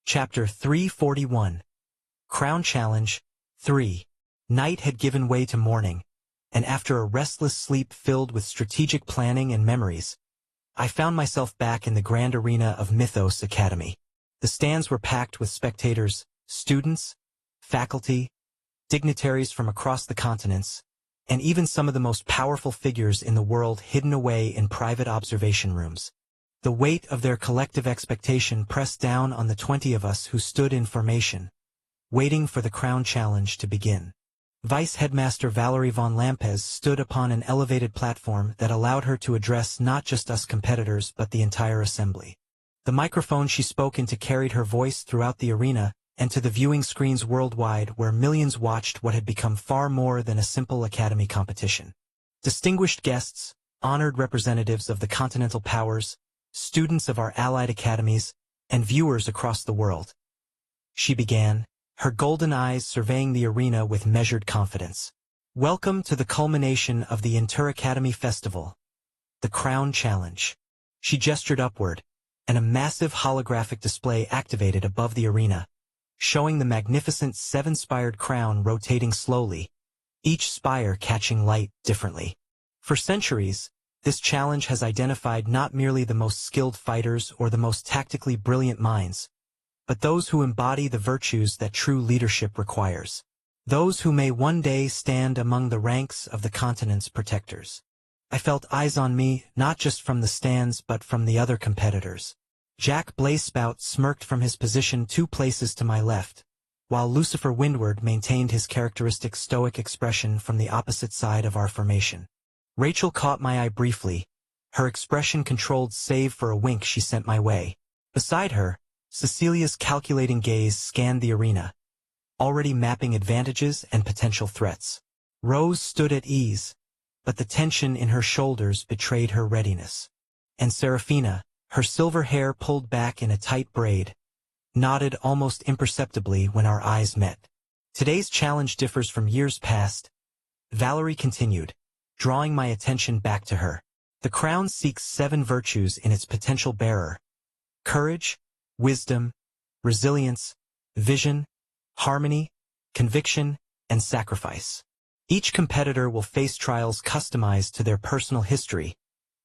Chapter 341. Crown Challenge 3. Night had given way to morning, and after a restless sleep filled with strategic planning and memories, I found myself back in the grand arena of Mythos Academy. The stands were packed with spectators, students, faculty, dignitaries from across the continents, and even some of the most powerful figures in the world hidden away in private observation rooms. The weight of their collective expectation pressed down on the 20 of us who stood in formation, waiting for the crown challenge to begin. Vice Headmaster Valerie von Lampez stood upon an elevated platform that allowed her to address not just us competitors but the entire assembly. The microphone she spoke into carried her voice throughout the arena and to the viewing screens worldwide where millions watched what had become far more than a simple academy competition. Distinguished guests, honored representatives of the continental powers, students of our allied academies, and viewers across the world. She began, her golden eyes surveying the arena with measured confidence. Welcome to the culmination of the Inter-Academy Festival, the Crown Challenge. She gestured upward, and a massive holographic display activated above the arena, showing the magnificent seven-spired crown rotating slowly, each spire catching light differently. For centuries, this challenge has identified not merely the most skilled fighters or the most tactically brilliant minds, but those who embody the virtues that true leadership requires. Those who may one day stand among the ranks of the continent's protectors. I felt eyes on me, not just from the stands but from the other competitors. Jack Blaispout smirked from his position 2 places to my left, while Lucifer Windward maintained his characteristic stoic expression from the opposite side of our formation. Rachel caught my eye briefly, her expression controlled save for a wink she sent my way. Beside her, Cecilia's calculating gaze scanned the arena, already mapping advantages and potential threats. Rose stood at ease, but the tension in her shoulders betrayed her readiness. And Serafina, her silver hair pulled back in a tight braid, nodded almost imperceptibly when our eyes met. Today's challenge differs from years past, Valerie continued, drawing my attention back to her. The crown seeks 7 virtues in its potential bearer: courage, wisdom, resilience, vision, harmony, conviction, and sacrifice. Each competitor will face trials customized to their personal history,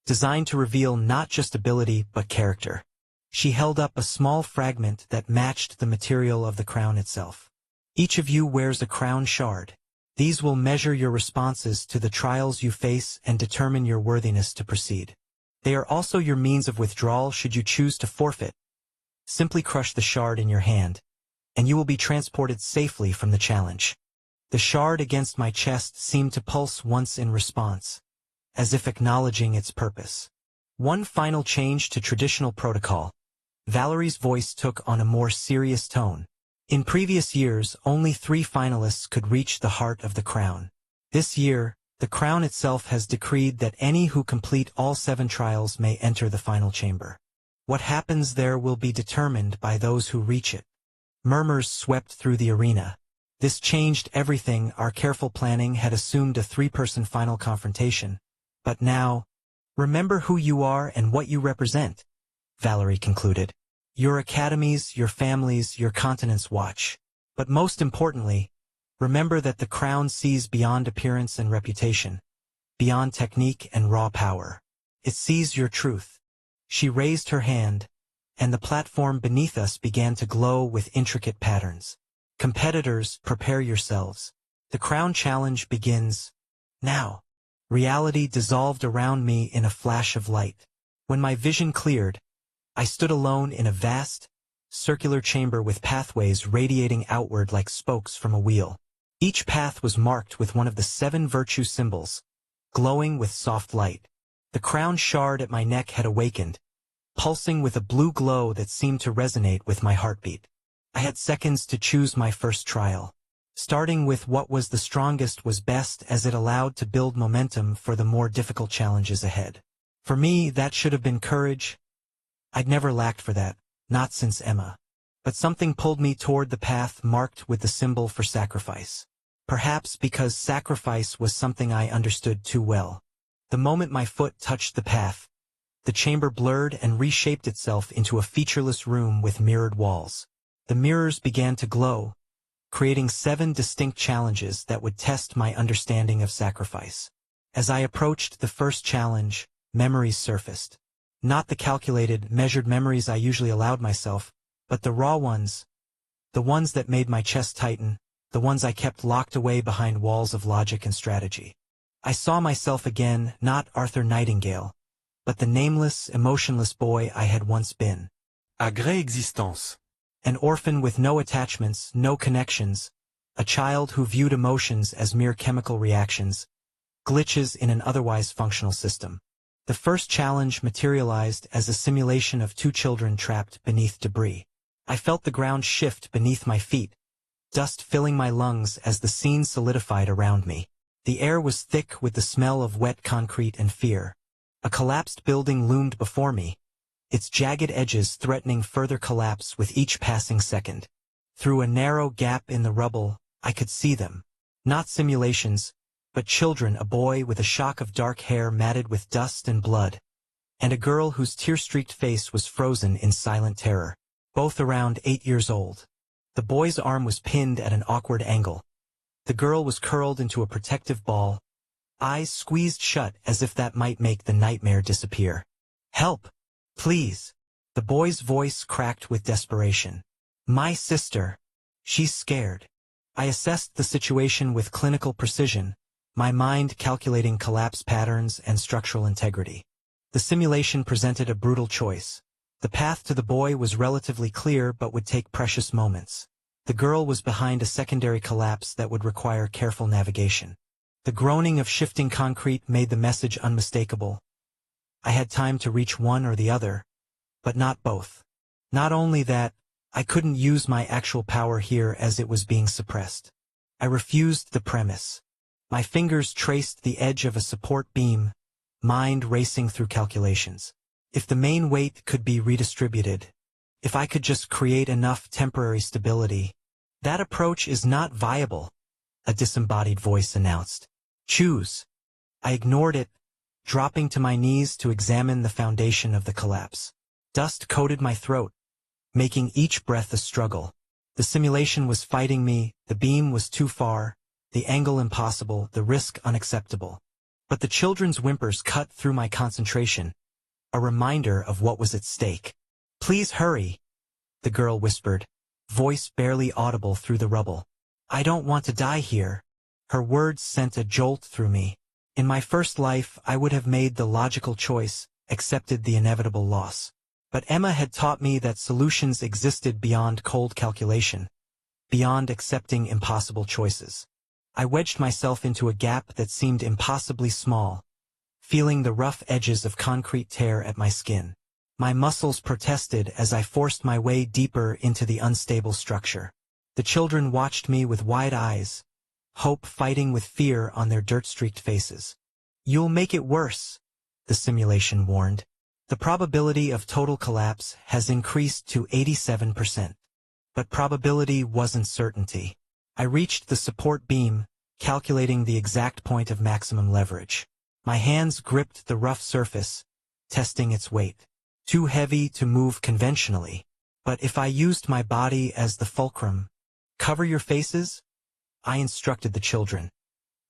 designed to reveal not just ability but character. She held up a small fragment that matched the material of the crown itself. Each of you wears a crown shard. These will measure your responses to the trials you face and determine your worthiness to proceed. They are also your means of withdrawal should you choose to forfeit. Simply crush the shard in your hand, and you will be transported safely from the challenge. The shard against my chest seemed to pulse once in response, as if acknowledging its purpose. One final change to traditional protocol. Valerie's voice took on a more serious tone. In previous years, only 3 finalists could reach the heart of the crown. This year, the crown itself has decreed that any who complete all 7 trials may enter the final chamber. What happens there will be determined by those who reach it. Murmurs swept through the arena. This changed everything. Our careful planning had assumed a 3-person final confrontation. But now, remember who you are and what you represent, Valerie concluded. Your academies, your families, your continents watch. But most importantly, remember that the crown sees beyond appearance and reputation, beyond technique and raw power. It sees your truth. She raised her hand, and the platform beneath us began to glow with intricate patterns. Competitors, prepare yourselves. The crown challenge begins now. Reality dissolved around me in a flash of light. When my vision cleared, I stood alone in a vast, circular chamber with pathways radiating outward like spokes from a wheel. Each path was marked with one of the 7 virtue symbols, glowing with soft light. The crown shard at my neck had awakened, pulsing with a blue glow that seemed to resonate with my heartbeat. I had seconds to choose my first trial. Starting with what was the strongest was best as it allowed to build momentum for the more difficult challenges ahead. For me, that should have been courage. I'd never lacked for that, not since Emma. But something pulled me toward the path marked with the symbol for sacrifice. Perhaps because sacrifice was something I understood too well. The moment my foot touched the path, the chamber blurred and reshaped itself into a featureless room with mirrored walls. The mirrors began to glow, creating 7 distinct challenges that would test my understanding of sacrifice. As I approached the first challenge, memories surfaced. Not the calculated, measured memories I usually allowed myself, but the raw ones, the ones that made my chest tighten, the ones I kept locked away behind walls of logic and strategy. I saw myself again, not Arthur Nightingale, but the nameless, emotionless boy I had once been. Agré existence. An orphan with no attachments, no connections, a child who viewed emotions as mere chemical reactions, glitches in an otherwise functional system. The first challenge materialized as a simulation of 2 children trapped beneath debris. I felt the ground shift beneath my feet, dust filling my lungs as the scene solidified around me. The air was thick with the smell of wet concrete and fear. A collapsed building loomed before me, its jagged edges threatening further collapse with each passing second. Through a narrow gap in the rubble, I could see them. Not simulations, but children, a boy with a shock of dark hair matted with dust and blood, and a girl whose tear-streaked face was frozen in silent terror. Both around 8 years old. The boy's arm was pinned at an awkward angle. The girl was curled into a protective ball, eyes squeezed shut as if that might make the nightmare disappear. Help! Please! The boy's voice cracked with desperation. My sister. She's scared. I assessed the situation with clinical precision, my mind calculating collapse patterns and structural integrity. The simulation presented a brutal choice. The path to the boy was relatively clear but would take precious moments. The girl was behind a secondary collapse that would require careful navigation. The groaning of shifting concrete made the message unmistakable. I had time to reach one or the other, but not both. Not only that, I couldn't use my actual power here as it was being suppressed. I refused the premise. My fingers traced the edge of a support beam, mind racing through calculations. If the main weight could be redistributed, if I could just create enough temporary stability. That approach is not viable, a disembodied voice announced. Choose. I ignored it, dropping to my knees to examine the foundation of the collapse. Dust coated my throat, making each breath a struggle. The simulation was fighting me, the beam was too far, the angle impossible, the risk unacceptable. But the children's whimpers cut through my concentration, a reminder of what was at stake. Please hurry, the girl whispered, voice barely audible through the rubble. I don't want to die here. Her words sent a jolt through me. In my first life, I would have made the logical choice, accepted the inevitable loss. But Emma had taught me that solutions existed beyond cold calculation, beyond accepting impossible choices. I wedged myself into a gap that seemed impossibly small, feeling the rough edges of concrete tear at my skin. My muscles protested as I forced my way deeper into the unstable structure. The children watched me with wide eyes, hope fighting with fear on their dirt-streaked faces. You'll make it worse, the simulation warned. The probability of total collapse has increased to 87%. But probability wasn't certainty. I reached the support beam, calculating the exact point of maximum leverage. My hands gripped the rough surface, testing its weight. Too heavy to move conventionally. But if I used my body as the fulcrum, cover your faces? I instructed the children.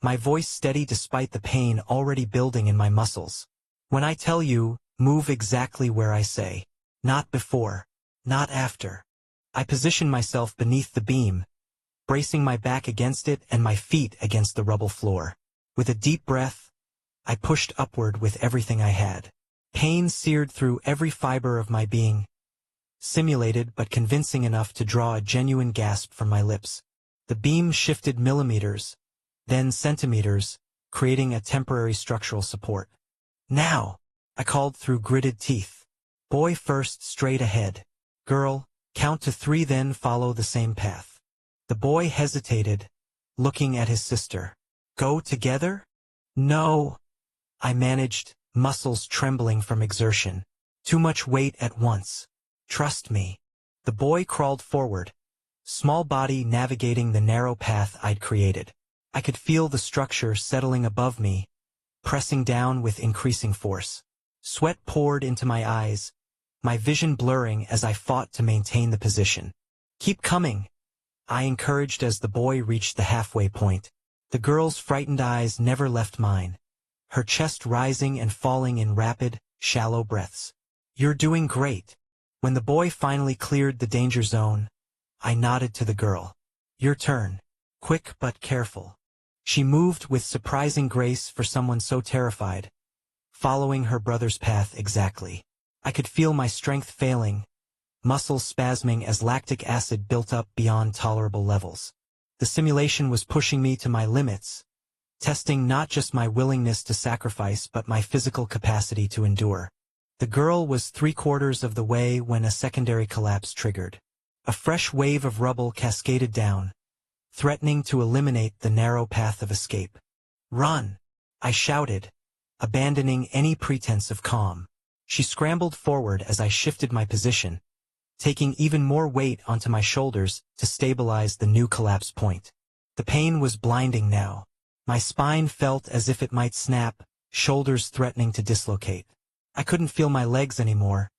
My voice steady despite the pain already building in my muscles. When I tell you, move exactly where I say. Not before. Not after. I positioned myself beneath the beam, bracing my back against it and my feet against the rubble floor. With a deep breath, I pushed upward with everything I had. Pain seared through every fiber of my being, simulated but convincing enough to draw a genuine gasp from my lips. The beam shifted millimeters, then centimeters, creating a temporary structural support. Now, I called through gritted teeth. Boy first, straight ahead. Girl, count to 3 then follow the same path. The boy hesitated, looking at his sister. Go together? No. I managed, muscles trembling from exertion. Too much weight at once. Trust me. The boy crawled forward, small body navigating the narrow path I'd created. I could feel the structure settling above me, pressing down with increasing force. Sweat poured into my eyes, my vision blurring as I fought to maintain the position. Keep coming, I encouraged as the boy reached the halfway point. The girl's frightened eyes never left mine, her chest rising and falling in rapid, shallow breaths. You're doing great. When the boy finally cleared the danger zone, I nodded to the girl. Your turn. Quick but careful. She moved with surprising grace for someone so terrified, following her brother's path exactly. I could feel my strength failing, muscles spasming as lactic acid built up beyond tolerable levels. The simulation was pushing me to my limits, testing not just my willingness to sacrifice but my physical capacity to endure. The girl was 3/4 of the way when a secondary collapse triggered. A fresh wave of rubble cascaded down, threatening to eliminate the narrow path of escape. Run! I shouted, abandoning any pretense of calm. She scrambled forward as I shifted my position, taking even more weight onto my shoulders to stabilize the new collapse point. The pain was blinding now. My spine felt as if it might snap, shoulders threatening to dislocate. I couldn't feel my legs anymore,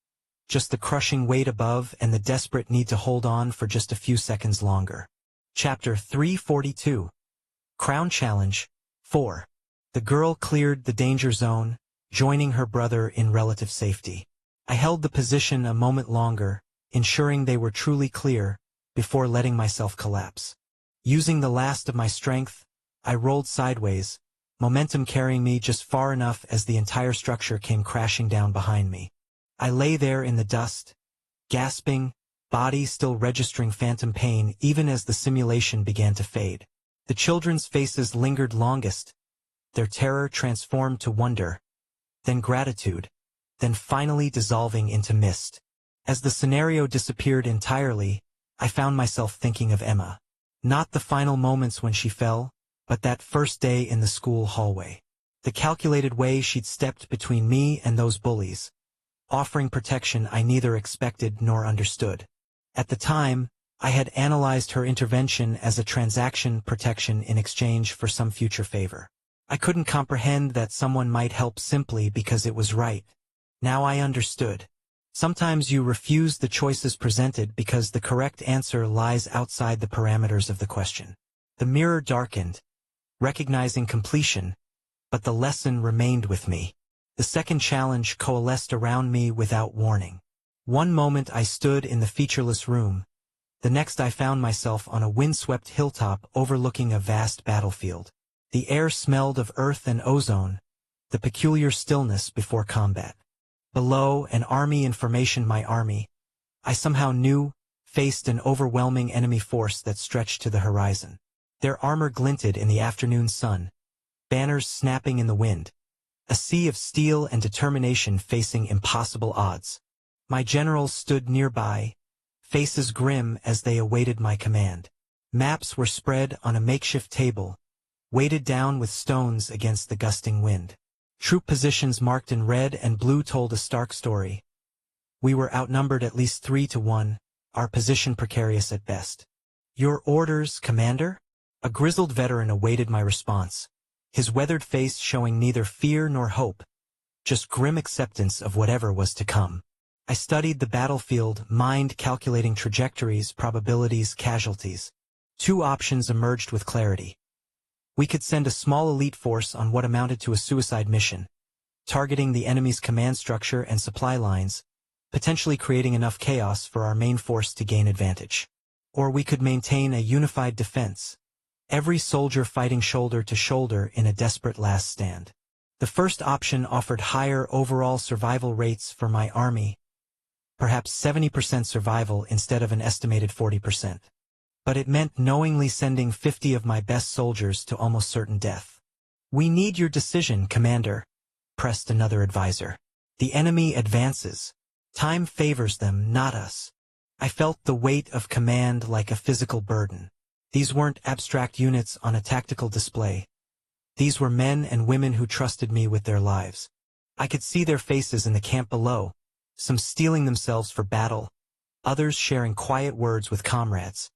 just the crushing weight above and the desperate need to hold on for just a few seconds longer. Chapter 342. Crown Challenge 4. The girl cleared the danger zone, joining her brother in relative safety. I held the position a moment longer, ensuring they were truly clear, before letting myself collapse. Using the last of my strength, I rolled sideways, momentum carrying me just far enough as the entire structure came crashing down behind me. I lay there in the dust, gasping, body still registering phantom pain even as the simulation began to fade. The children's faces lingered longest, their terror transformed to wonder, then gratitude, then finally dissolving into mist. As the scenario disappeared entirely, I found myself thinking of Emma. Not the final moments when she fell, but that first day in the school hallway. The calculated way she'd stepped between me and those bullies, offering protection I neither expected nor understood. At the time, I had analyzed her intervention as a transaction protection in exchange for some future favor. I couldn't comprehend that someone might help simply because it was right. Now I understood. Sometimes you refuse the choices presented because the correct answer lies outside the parameters of the question. The mirror darkened, recognizing completion, but the lesson remained with me. The second challenge coalesced around me without warning. One moment I stood in the featureless room, the next I found myself on a windswept hilltop overlooking a vast battlefield. The air smelled of earth and ozone, the peculiar stillness before combat. Below, an army in formation, my army, I somehow knew, faced an overwhelming enemy force that stretched to the horizon. Their armor glinted in the afternoon sun, banners snapping in the wind, a sea of steel and determination facing impossible odds. My generals stood nearby, faces grim as they awaited my command. Maps were spread on a makeshift table, weighted down with stones against the gusting wind. Troop positions marked in red and blue told a stark story. We were outnumbered at least 3-1, our position precarious at best. Your orders, Commander? A grizzled veteran awaited my response, his weathered face showing neither fear nor hope, just grim acceptance of whatever was to come. I studied the battlefield, mind calculating trajectories, probabilities, casualties. 2 options emerged with clarity. We could send a small elite force on what amounted to a suicide mission, targeting the enemy's command structure and supply lines, potentially creating enough chaos for our main force to gain advantage. Or we could maintain a unified defense, every soldier fighting shoulder to shoulder in a desperate last stand. The first option offered higher overall survival rates for my army, perhaps 70% survival instead of an estimated 40%. But it meant knowingly sending 50 of my best soldiers to almost certain death. We need your decision, Commander, pressed another advisor. The enemy advances. Time favors them, not us. I felt the weight of command like a physical burden. These weren't abstract units on a tactical display. These were men and women who trusted me with their lives. I could see their faces in the camp below, some steeling themselves for battle, others sharing quiet words with comrades.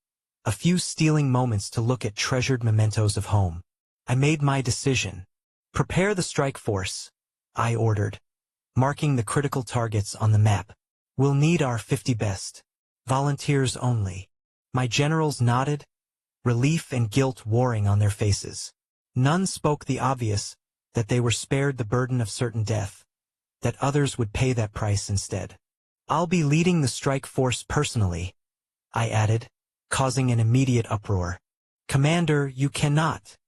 A few stealing moments to look at treasured mementos of home. I made my decision. Prepare the strike force, I ordered, marking the critical targets on the map. We'll need our 50 best. Volunteers only. My generals nodded, relief and guilt warring on their faces. None spoke the obvious, that they were spared the burden of certain death, that others would pay that price instead. "I'll be leading the strike force personally," I added, causing an immediate uproar. "Commander, you cannot,"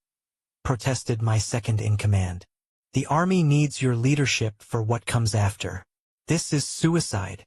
protested my second-in-command. "The army needs your leadership for what comes after. This is suicide."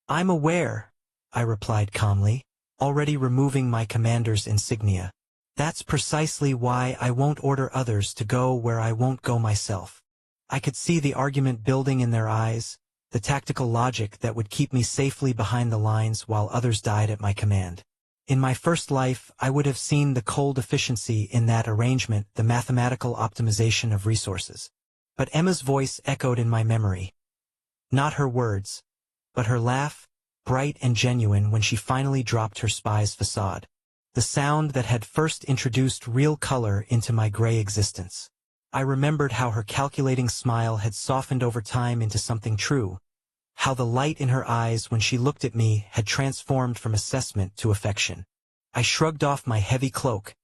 "I'm aware," I replied calmly, already removing my commander's insignia. "That's precisely why I won't order others to go where I won't go myself." I could see the argument building in their eyes, the tactical logic that would keep me safely behind the lines while others died at my command. In my first life, I would have seen the cold efficiency in that arrangement, the mathematical optimization of resources. But Emma's voice echoed in my memory. Not her words, but her laugh, bright and genuine when she finally dropped her spy's facade. The sound that had first introduced real color into my gray existence. I remembered how her calculating smile had softened over time into something true, how the light in her eyes when she looked at me had transformed from assessment to affection. I shrugged off my heavy cloak,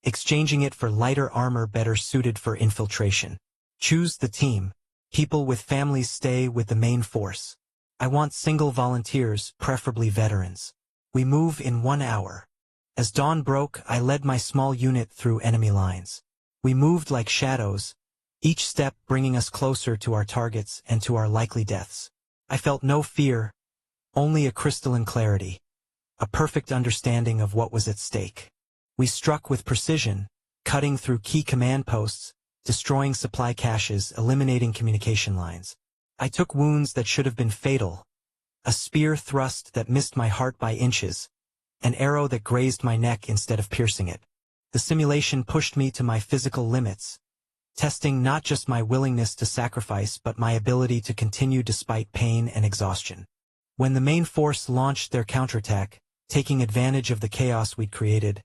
exchanging it for lighter armor better suited for infiltration. "Choose the team. People with families stay with the main force. I want single volunteers, preferably veterans. We move in 1 hour." As dawn broke, I led my small unit through enemy lines. We moved like shadows, each step bringing us closer to our targets and to our likely deaths. I felt no fear, only a crystalline clarity, a perfect understanding of what was at stake. We struck with precision, cutting through key command posts, destroying supply caches, eliminating communication lines. I took wounds that should have been fatal, a spear thrust that missed my heart by inches, an arrow that grazed my neck instead of piercing it. The simulation pushed me to my physical limits, testing not just my willingness to sacrifice but my ability to continue despite pain and exhaustion. When the main force launched their counterattack, taking advantage of the chaos we'd created,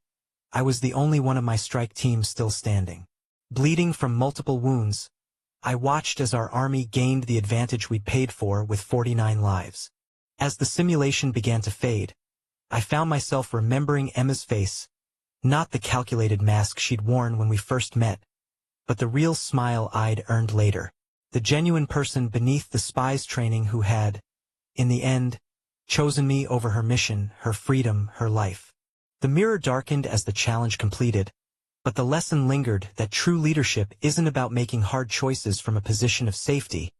I was the only one of my strike team still standing. Bleeding from multiple wounds, I watched as our army gained the advantage we'd paid for with 49 lives. As the simulation began to fade, I found myself remembering Emma's face, not the calculated mask she'd worn when we first met, but the real smile I'd earned later. The genuine person beneath the spy's training who had, in the end, chosen me over her mission, her freedom, her life. The mirror darkened as the challenge completed, but the lesson lingered that true leadership isn't about making hard choices from a position of safety,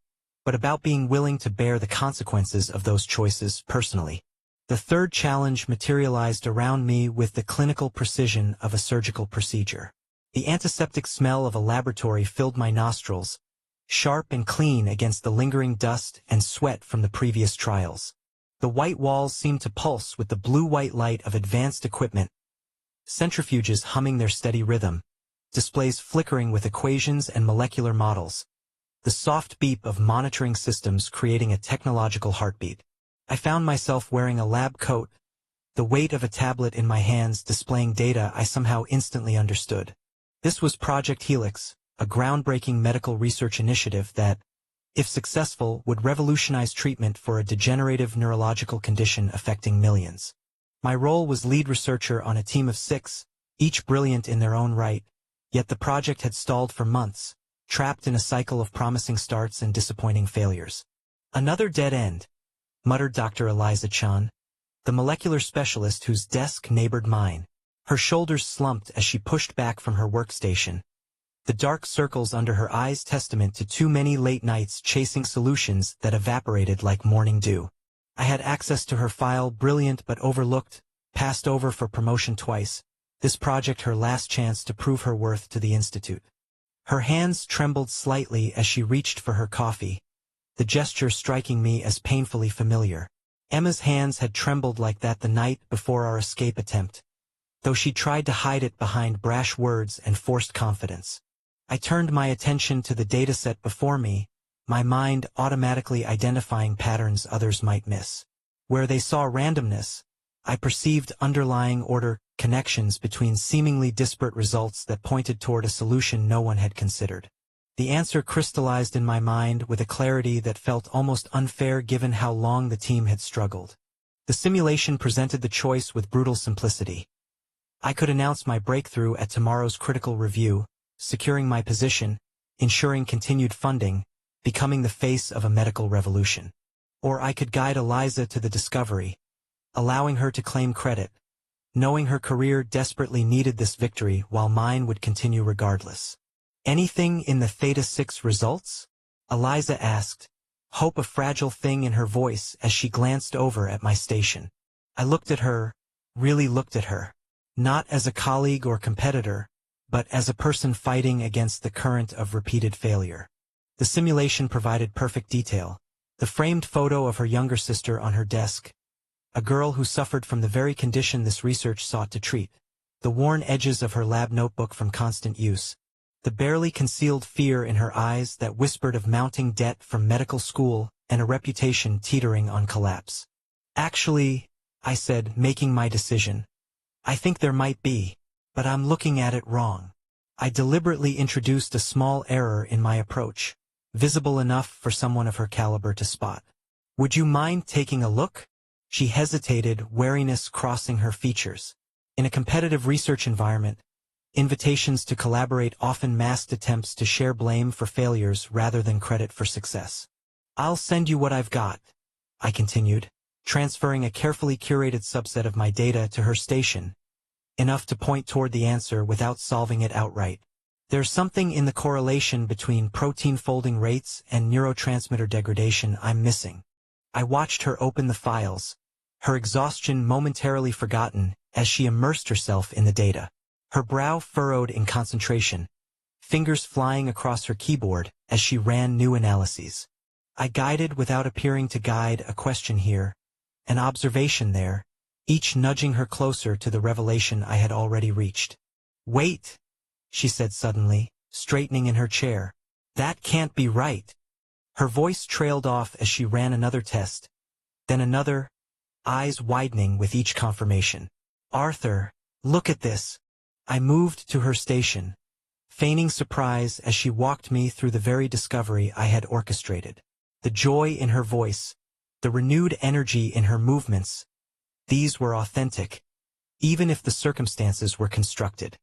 but about being willing to bear the consequences of those choices personally. The third challenge materialized around me with the clinical precision of a surgical procedure. The antiseptic smell of a laboratory filled my nostrils, sharp and clean against the lingering dust and sweat from the previous trials. The white walls seemed to pulse with the blue-white light of advanced equipment, centrifuges humming their steady rhythm, displays flickering with equations and molecular models, the soft beep of monitoring systems creating a technological heartbeat. I found myself wearing a lab coat, the weight of a tablet in my hands displaying data I somehow instantly understood. This was Project Helix, a groundbreaking medical research initiative that, if successful, would revolutionize treatment for a degenerative neurological condition affecting millions. My role was lead researcher on a team of 6, each brilliant in their own right, yet the project had stalled for months, trapped in a cycle of promising starts and disappointing failures. "Another dead end," muttered Dr. Eliza Chan, the molecular specialist whose desk neighbored mine. Her shoulders slumped as she pushed back from her workstation, the dark circles under her eyes testament to too many late nights chasing solutions that evaporated like morning dew. I had access to her file, brilliant but overlooked, passed over for promotion twice, this project her last chance to prove her worth to the Institute. Her hands trembled slightly as she reached for her coffee, the gesture striking me as painfully familiar. Emma's hands had trembled like that the night before our escape attempt, though she tried to hide it behind brash words and forced confidence. I turned my attention to the dataset before me, my mind automatically identifying patterns others might miss. Where they saw randomness, I perceived underlying order, connections between seemingly disparate results that pointed toward a solution no one had considered. The answer crystallized in my mind with a clarity that felt almost unfair given how long the team had struggled. The simulation presented the choice with brutal simplicity. I could announce my breakthrough at tomorrow's critical review, securing my position, ensuring continued funding, becoming the face of a medical revolution. Or I could guide Eliza to the discovery, allowing her to claim credit, knowing her career desperately needed this victory while mine would continue regardless. Anything in the Theta 6 results? Eliza asked, hope a fragile thing in her voice as she glanced over at my station. I looked at her, really looked at her. Not as a colleague or competitor, but as a person fighting against the current of repeated failure. The simulation provided perfect detail. The framed photo of her younger sister on her desk, a girl who suffered from the very condition this research sought to treat. The worn edges of her lab notebook from constant use. The barely concealed fear in her eyes that whispered of mounting debt from medical school and a reputation teetering on collapse. Actually, I said, making my decision, I think there might be, but I'm looking at it wrong. I deliberately introduced a small error in my approach, visible enough for someone of her caliber to spot. Would you mind taking a look? She hesitated, wariness crossing her features. In a competitive research environment, invitations to collaborate often masked attempts to share blame for failures rather than credit for success. I'll send you what I've got, I continued, transferring a carefully curated subset of my data to her station, enough to point toward the answer without solving it outright. There's something in the correlation between protein folding rates and neurotransmitter degradation I'm missing. I watched her open the files, her exhaustion momentarily forgotten as she immersed herself in the data. Her brow furrowed in concentration, fingers flying across her keyboard as she ran new analyses. I guided without appearing to guide a question here, an observation there, each nudging her closer to the revelation I had already reached. Wait, she said suddenly, straightening in her chair. That can't be right. Her voice trailed off as she ran another test, then another, eyes widening with each confirmation. Arthur, look at this. I moved to her station, feigning surprise as she walked me through the very discovery I had orchestrated. The joy in her voice, the renewed energy in her movements, these were authentic, even if the circumstances were constructed.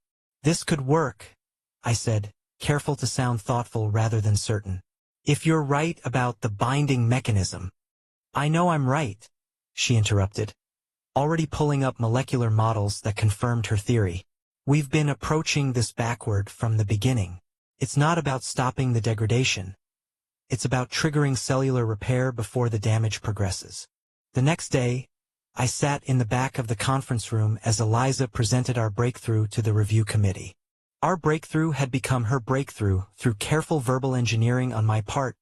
This could work, I said, careful to sound thoughtful rather than certain. If you're right about the binding mechanism. I know I'm right, she interrupted, already pulling up molecular models that confirmed her theory. We've been approaching this backward from the beginning. It's not about stopping the degradation. It's about triggering cellular repair before the damage progresses. The next day, I sat in the back of the conference room as Eliza presented our breakthrough to the review committee. Our breakthrough had become her breakthrough through careful verbal engineering on my part,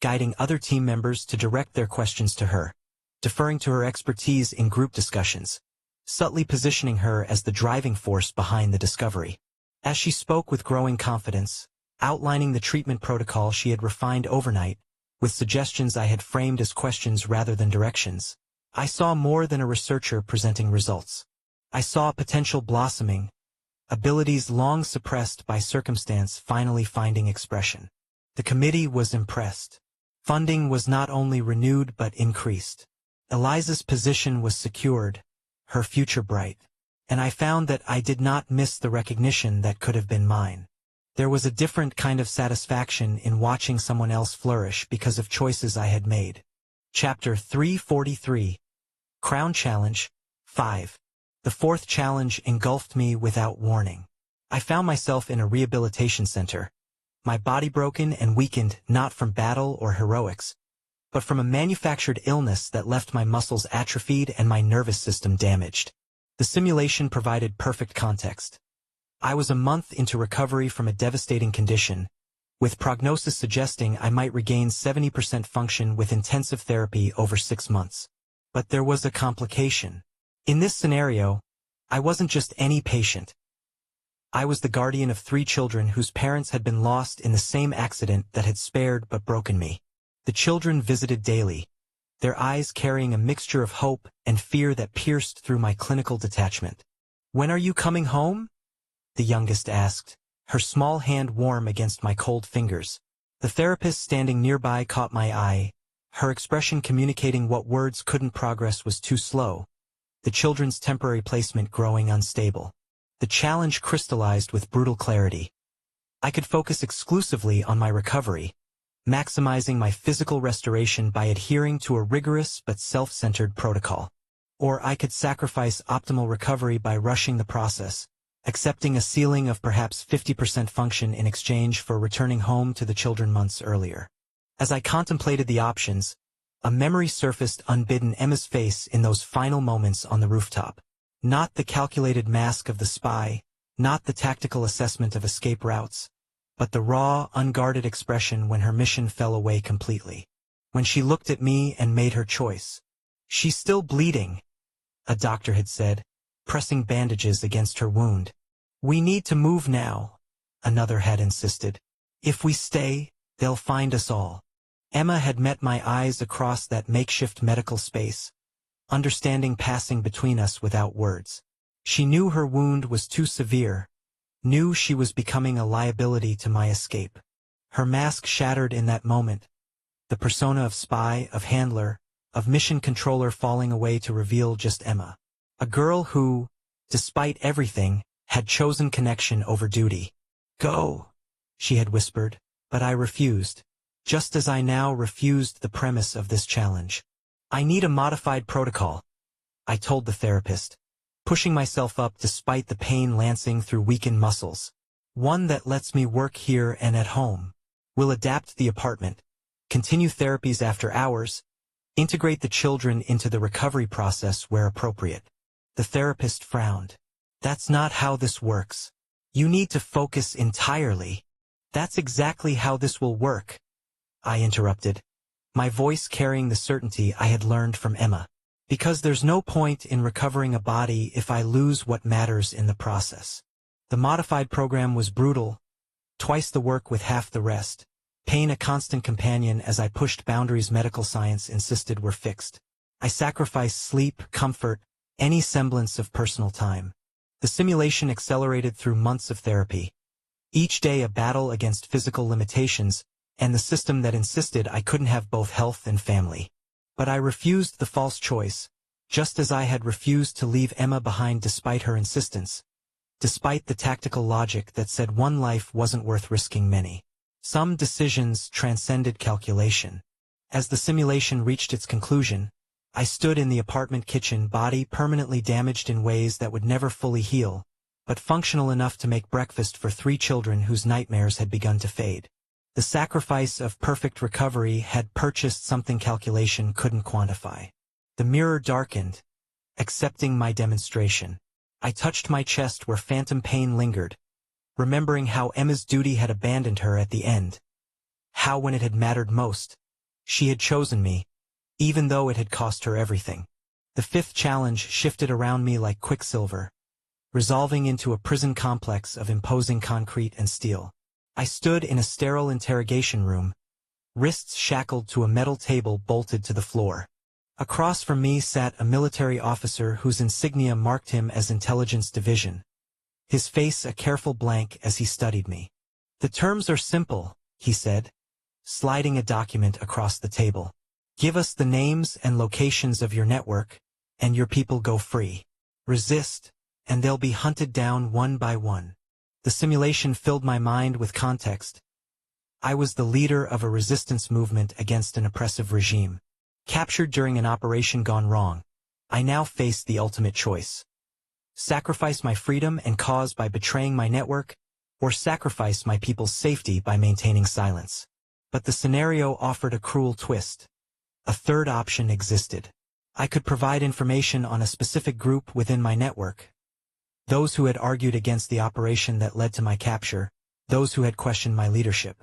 guiding other team members to direct their questions to her, deferring to her expertise in group discussions, subtly positioning her as the driving force behind the discovery. As she spoke with growing confidence, outlining the treatment protocol she had refined overnight, with suggestions I had framed as questions rather than directions, I saw more than a researcher presenting results. I saw potential blossoming, abilities long suppressed by circumstance finally finding expression. The committee was impressed. Funding was not only renewed but increased. Eliza's position was secured, her future bright, and I found that I did not miss the recognition that could have been mine. There was a different kind of satisfaction in watching someone else flourish because of choices I had made. Chapter 343. Crown Challenge 5. The fourth challenge engulfed me without warning. I found myself in a rehabilitation center, my body broken and weakened not from battle or heroics, but from a manufactured illness that left my muscles atrophied and my nervous system damaged. The simulation provided perfect context. I was a month into recovery from a devastating condition, with prognosis suggesting I might regain 70% function with intensive therapy over 6 months. But there was a complication. In this scenario, I wasn't just any patient. I was the guardian of 3 children whose parents had been lost in the same accident that had spared but broken me. The children visited daily, their eyes carrying a mixture of hope and fear that pierced through my clinical detachment. "When are you coming home?" the youngest asked, her small hand warm against my cold fingers. The therapist standing nearby caught my eye, her expression communicating what words couldn't. Progress was too slow, the children's temporary placement growing unstable. The challenge crystallized with brutal clarity. I could focus exclusively on my recovery, maximizing my physical restoration by adhering to a rigorous but self-centered protocol. Or I could sacrifice optimal recovery by rushing the process, accepting a ceiling of perhaps 50% function in exchange for returning home to the children months earlier. As I contemplated the options, a memory surfaced unbidden. Emma's face in those final moments on the rooftop. Not the calculated mask of the spy, not the tactical assessment of escape routes, but the raw, unguarded expression when her mission fell away completely. When she looked at me and made her choice. "She's still bleeding," a doctor had said, pressing bandages against her wound. "We need to move now," another had insisted. "If we stay, they'll find us all." Emma had met my eyes across that makeshift medical space, understanding passing between us without words. She knew her wound was too severe, knew she was becoming a liability to my escape. Her mask shattered in that moment, the persona of spy, of handler, of mission controller falling away to reveal just Emma. A girl who, despite everything, had chosen connection over duty. "Go," she had whispered, but I refused, just as I now refused the premise of this challenge. "I need a modified protocol," I told the therapist, pushing myself up despite the pain lancing through weakened muscles. "One that lets me work here and at home. We'll adapt the apartment, continue therapies after hours, integrate the children into the recovery process where appropriate." The therapist frowned. "That's not how this works. You need to focus entirely." "That's exactly how this will work," I interrupted, my voice carrying the certainty I had learned from Emma. "Because there's no point in recovering a body if I lose what matters in the process." The modified program was brutal, twice the work with half the rest, pain a constant companion as I pushed boundaries medical science insisted were fixed. I sacrificed sleep, comfort, any semblance of personal time. The simulation accelerated through months of therapy, each day a battle against physical limitations, and the system that insisted I couldn't have both health and family. But I refused the false choice, just as I had refused to leave Emma behind despite her insistence, despite the tactical logic that said one life wasn't worth risking many. Some decisions transcended calculation. As the simulation reached its conclusion, I stood in the apartment kitchen, body permanently damaged in ways that would never fully heal, but functional enough to make breakfast for 3 children whose nightmares had begun to fade. The sacrifice of perfect recovery had purchased something calculation couldn't quantify. The mirror darkened, accepting my demonstration. I touched my chest where phantom pain lingered, remembering how Emma's duty had abandoned her at the end. How when it had mattered most, she had chosen me, even though it had cost her everything. The 5th challenge shifted around me like quicksilver, resolving into a prison complex of imposing concrete and steel. I stood in a sterile interrogation room, wrists shackled to a metal table bolted to the floor. Across from me sat a military officer whose insignia marked him as Intelligence Division, his face a careful blank as he studied me. "The terms are simple," he said, sliding a document across the table. "Give us the names and locations of your network, and your people go free. Resist, and they'll be hunted down one by one." The simulation filled my mind with context. I was the leader of a resistance movement against an oppressive regime. Captured during an operation gone wrong, I now faced the ultimate choice. Sacrifice my freedom and cause by betraying my network, or sacrifice my people's safety by maintaining silence. But the scenario offered a cruel twist. A third option existed. I could provide information on a specific group within my network. Those who had argued against the operation that led to my capture, those who had questioned my leadership.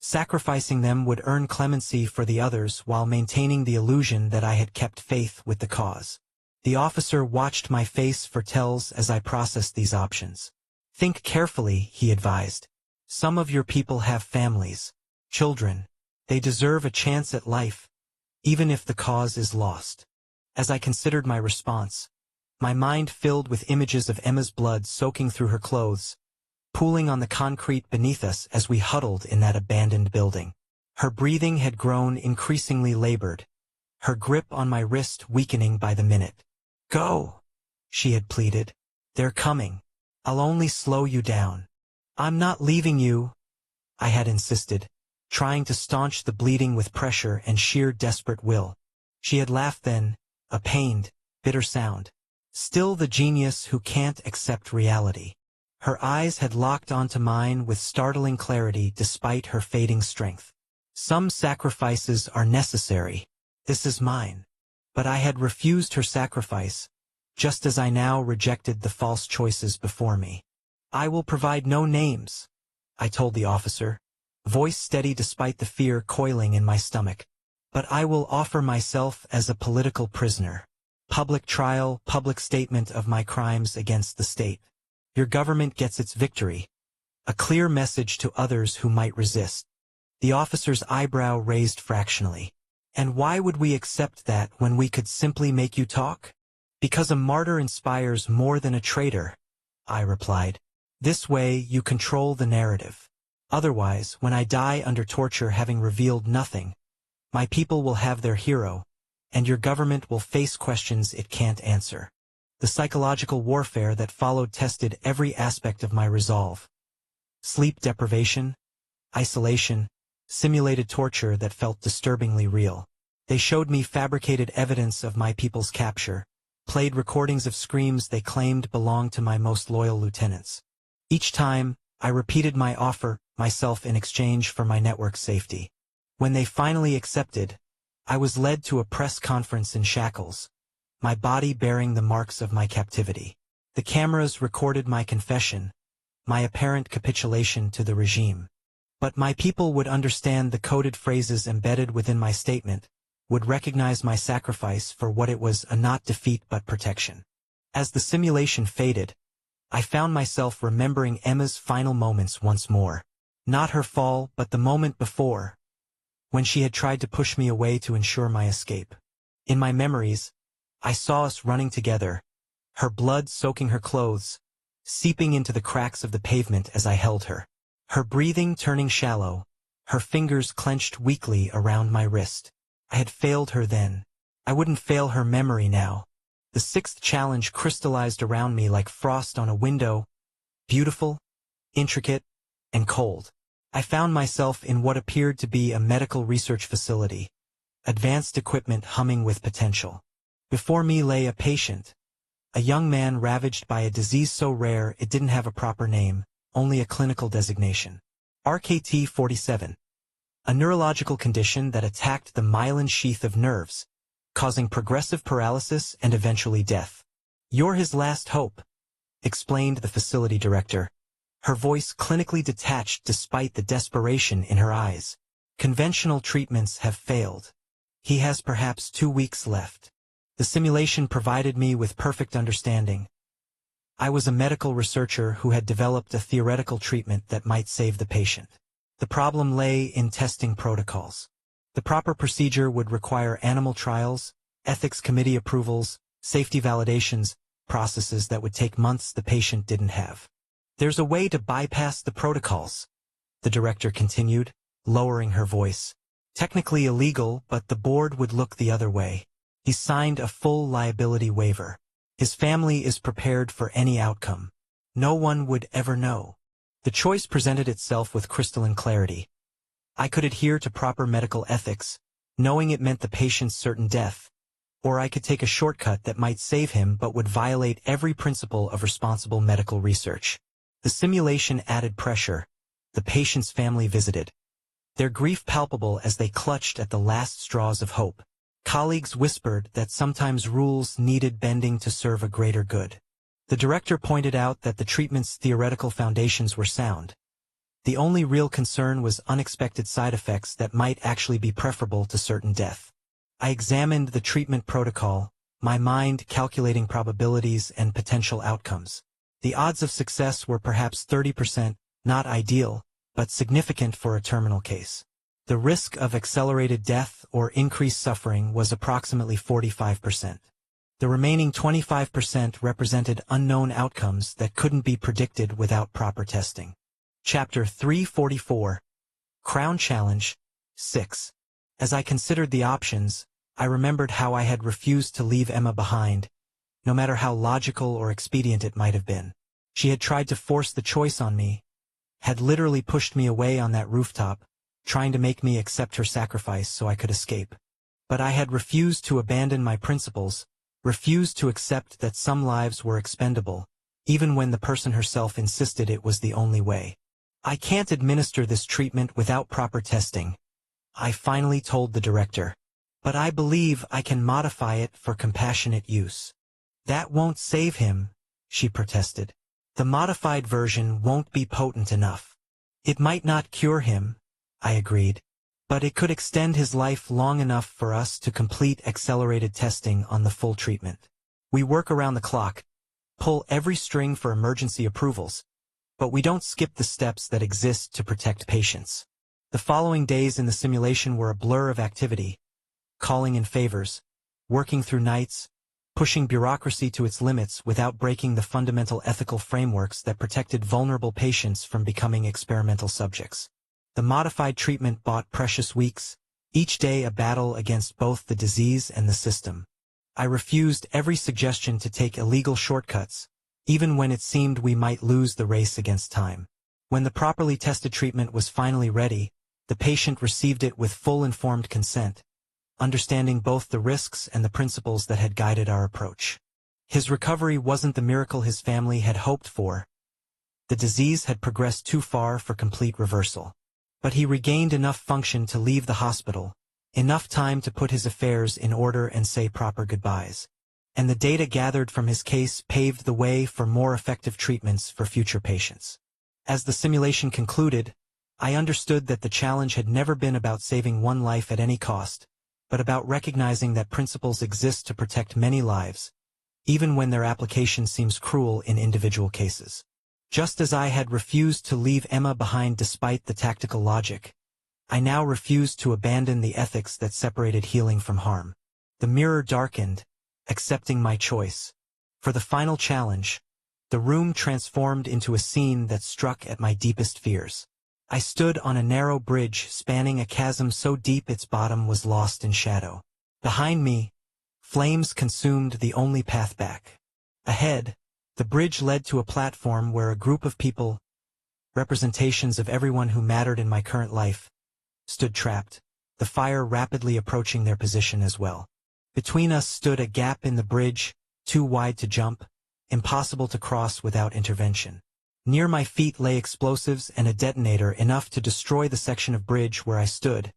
Sacrificing them would earn clemency for the others while maintaining the illusion that I had kept faith with the cause. The officer watched my face for tells as I processed these options. "Think carefully," he advised. "Some of your people have families, children. They deserve a chance at life, even if the cause is lost." As I considered my response, my mind filled with images of Emma's blood soaking through her clothes, pooling on the concrete beneath us as we huddled in that abandoned building. Her breathing had grown increasingly labored, her grip on my wrist weakening by the minute. "Go," she had pleaded. "They're coming. I'll only slow you down." "I'm not leaving you," I had insisted, trying to staunch the bleeding with pressure and sheer desperate will. She had laughed then, a pained, bitter sound. Still the genius who can't accept reality. Her eyes had locked onto mine with startling clarity despite her fading strength. "Some sacrifices are necessary. This is mine." But I had refused her sacrifice, just as I now rejected the false choices before me. "I will provide no names," I told the officer, voice steady despite the fear coiling in my stomach. "But I will offer myself as a political prisoner. Public trial, public statement of my crimes against the state. Your government gets its victory. A clear message to others who might resist." The officer's eyebrow raised fractionally. "And why would we accept that when we could simply make you talk?" "Because a martyr inspires more than a traitor," I replied. "This way you control the narrative. Otherwise, when I die under torture having revealed nothing, my people will have their hero, and your government will face questions it can't answer." The psychological warfare that followed tested every aspect of my resolve. Sleep deprivation, isolation, simulated torture that felt disturbingly real. They showed me fabricated evidence of my people's capture, played recordings of screams they claimed belonged to my most loyal lieutenants. Each time, I repeated my offer, myself in exchange for my network's safety. When they finally accepted, I was led to a press conference in shackles, my body bearing the marks of my captivity. The cameras recorded my confession, my apparent capitulation to the regime. But my people would understand the coded phrases embedded within my statement, would recognize my sacrifice for what it was, not defeat but protection. As the simulation faded, I found myself remembering Emma's final moments once more. Not her fall, but the moment before, when she had tried to push me away to ensure my escape. In my memories, I saw us running together, her blood soaking her clothes, seeping into the cracks of the pavement as I held her. Her breathing turning shallow, her fingers clenched weakly around my wrist. I had failed her then. I wouldn't fail her memory now. The sixth challenge crystallized around me like frost on a window, beautiful, intricate, and cold. I found myself in what appeared to be a medical research facility, advanced equipment humming with potential. Before me lay a patient, a young man ravaged by a disease so rare it didn't have a proper name, only a clinical designation. RKT-47, a neurological condition that attacked the myelin sheath of nerves, causing progressive paralysis and eventually death. "You're his last hope," explained the facility director, her voice clinically detached despite the desperation in her eyes. "Conventional treatments have failed. He has perhaps 2 weeks left." The simulation provided me with perfect understanding. I was a medical researcher who had developed a theoretical treatment that might save the patient. The problem lay in testing protocols. The proper procedure would require animal trials, ethics committee approvals, safety validations, processes that would take months the patient didn't have. "There's a way to bypass the protocols," the director continued, lowering her voice. "Technically illegal, but the board would look the other way. He signed a full liability waiver. His family is prepared for any outcome. No one would ever know." The choice presented itself with crystalline clarity. I could adhere to proper medical ethics, knowing it meant the patient's certain death, or I could take a shortcut that might save him but would violate every principle of responsible medical research. The simulation added pressure. The patient's family visited, their grief palpable as they clutched at the last straws of hope. Colleagues whispered that sometimes rules needed bending to serve a greater good. The director pointed out that the treatment's theoretical foundations were sound. The only real concern was unexpected side effects that might actually be preferable to certain death. I examined the treatment protocol, my mind calculating probabilities and potential outcomes. The odds of success were perhaps 30%, not ideal, but significant for a terminal case. The risk of accelerated death or increased suffering was approximately 45%. The remaining 25% represented unknown outcomes that couldn't be predicted without proper testing. Chapter 344, Crown Challenge, 6. As I considered the options, I remembered how I had refused to leave Emma behind, no matter how logical or expedient it might have been. She had tried to force the choice on me, had literally pushed me away on that rooftop, trying to make me accept her sacrifice so I could escape. But I had refused to abandon my principles, refused to accept that some lives were expendable, even when the person herself insisted it was the only way. I can't administer this treatment without proper testing, I finally told the director. But I believe I can modify it for compassionate use. That won't save him, she protested. The modified version won't be potent enough. It might not cure him, I agreed. But it could extend his life long enough for us to complete accelerated testing on the full treatment. We work around the clock, pull every string for emergency approvals, but we don't skip the steps that exist to protect patients. The following days in the simulation were a blur of activity, calling in favors, working through nights, pushing bureaucracy to its limits without breaking the fundamental ethical frameworks that protected vulnerable patients from becoming experimental subjects. The modified treatment bought precious weeks, each day a battle against both the disease and the system. I refused every suggestion to take illegal shortcuts, even when it seemed we might lose the race against time. When the properly tested treatment was finally ready, the patient received it with full informed consent, understanding both the risks and the principles that had guided our approach. His recovery wasn't the miracle his family had hoped for. The disease had progressed too far for complete reversal. But he regained enough function to leave the hospital, enough time to put his affairs in order and say proper goodbyes. And the data gathered from his case paved the way for more effective treatments for future patients. As the simulation concluded, I understood that the challenge had never been about saving one life at any cost, but about recognizing that principles exist to protect many lives, even when their application seems cruel in individual cases. Just as I had refused to leave Emma behind despite the tactical logic, I now refused to abandon the ethics that separated healing from harm. The mirror darkened, accepting my choice. For the final challenge, the room transformed into a scene that struck at my deepest fears. I stood on a narrow bridge spanning a chasm so deep its bottom was lost in shadow. Behind me, flames consumed the only path back. Ahead, the bridge led to a platform where a group of people, representations of everyone who mattered in my current life, stood trapped, the fire rapidly approaching their position as well. Between us stood a gap in the bridge, too wide to jump, impossible to cross without intervention. Near my feet lay explosives and a detonator enough to destroy the section of bridge where I stood,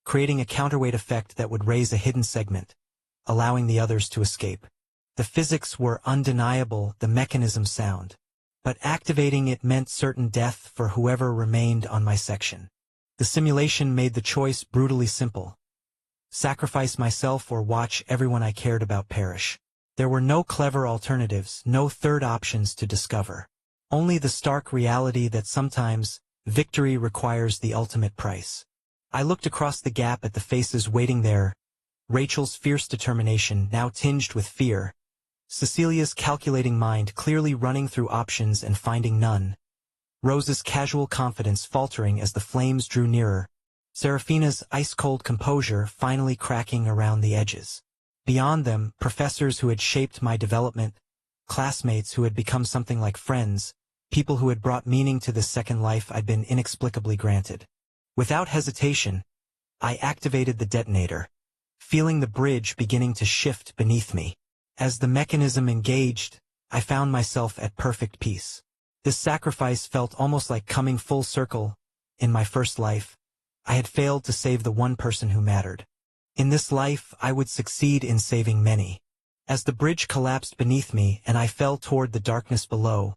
creating a counterweight effect that would raise a hidden segment, allowing the others to escape. The physics were undeniable, the mechanism sound. But activating it meant certain death for whoever remained on my section. The simulation made the choice brutally simple. Sacrifice myself or watch everyone I cared about perish. There were no clever alternatives, no third options to discover. Only the stark reality that sometimes, victory requires the ultimate price. I looked across the gap at the faces waiting there, Rachel's fierce determination now tinged with fear, Cecilia's calculating mind clearly running through options and finding none, Rose's casual confidence faltering as the flames drew nearer, Seraphina's ice-cold composure finally cracking around the edges. Beyond them, professors who had shaped my development, classmates who had become something like friends, people who had brought meaning to this second life I'd been inexplicably granted. Without hesitation, I activated the detonator, feeling the bridge beginning to shift beneath me. As the mechanism engaged, I found myself at perfect peace. This sacrifice felt almost like coming full circle. In my first life, I had failed to save the one person who mattered. In this life, I would succeed in saving many. As the bridge collapsed beneath me and I fell toward the darkness below,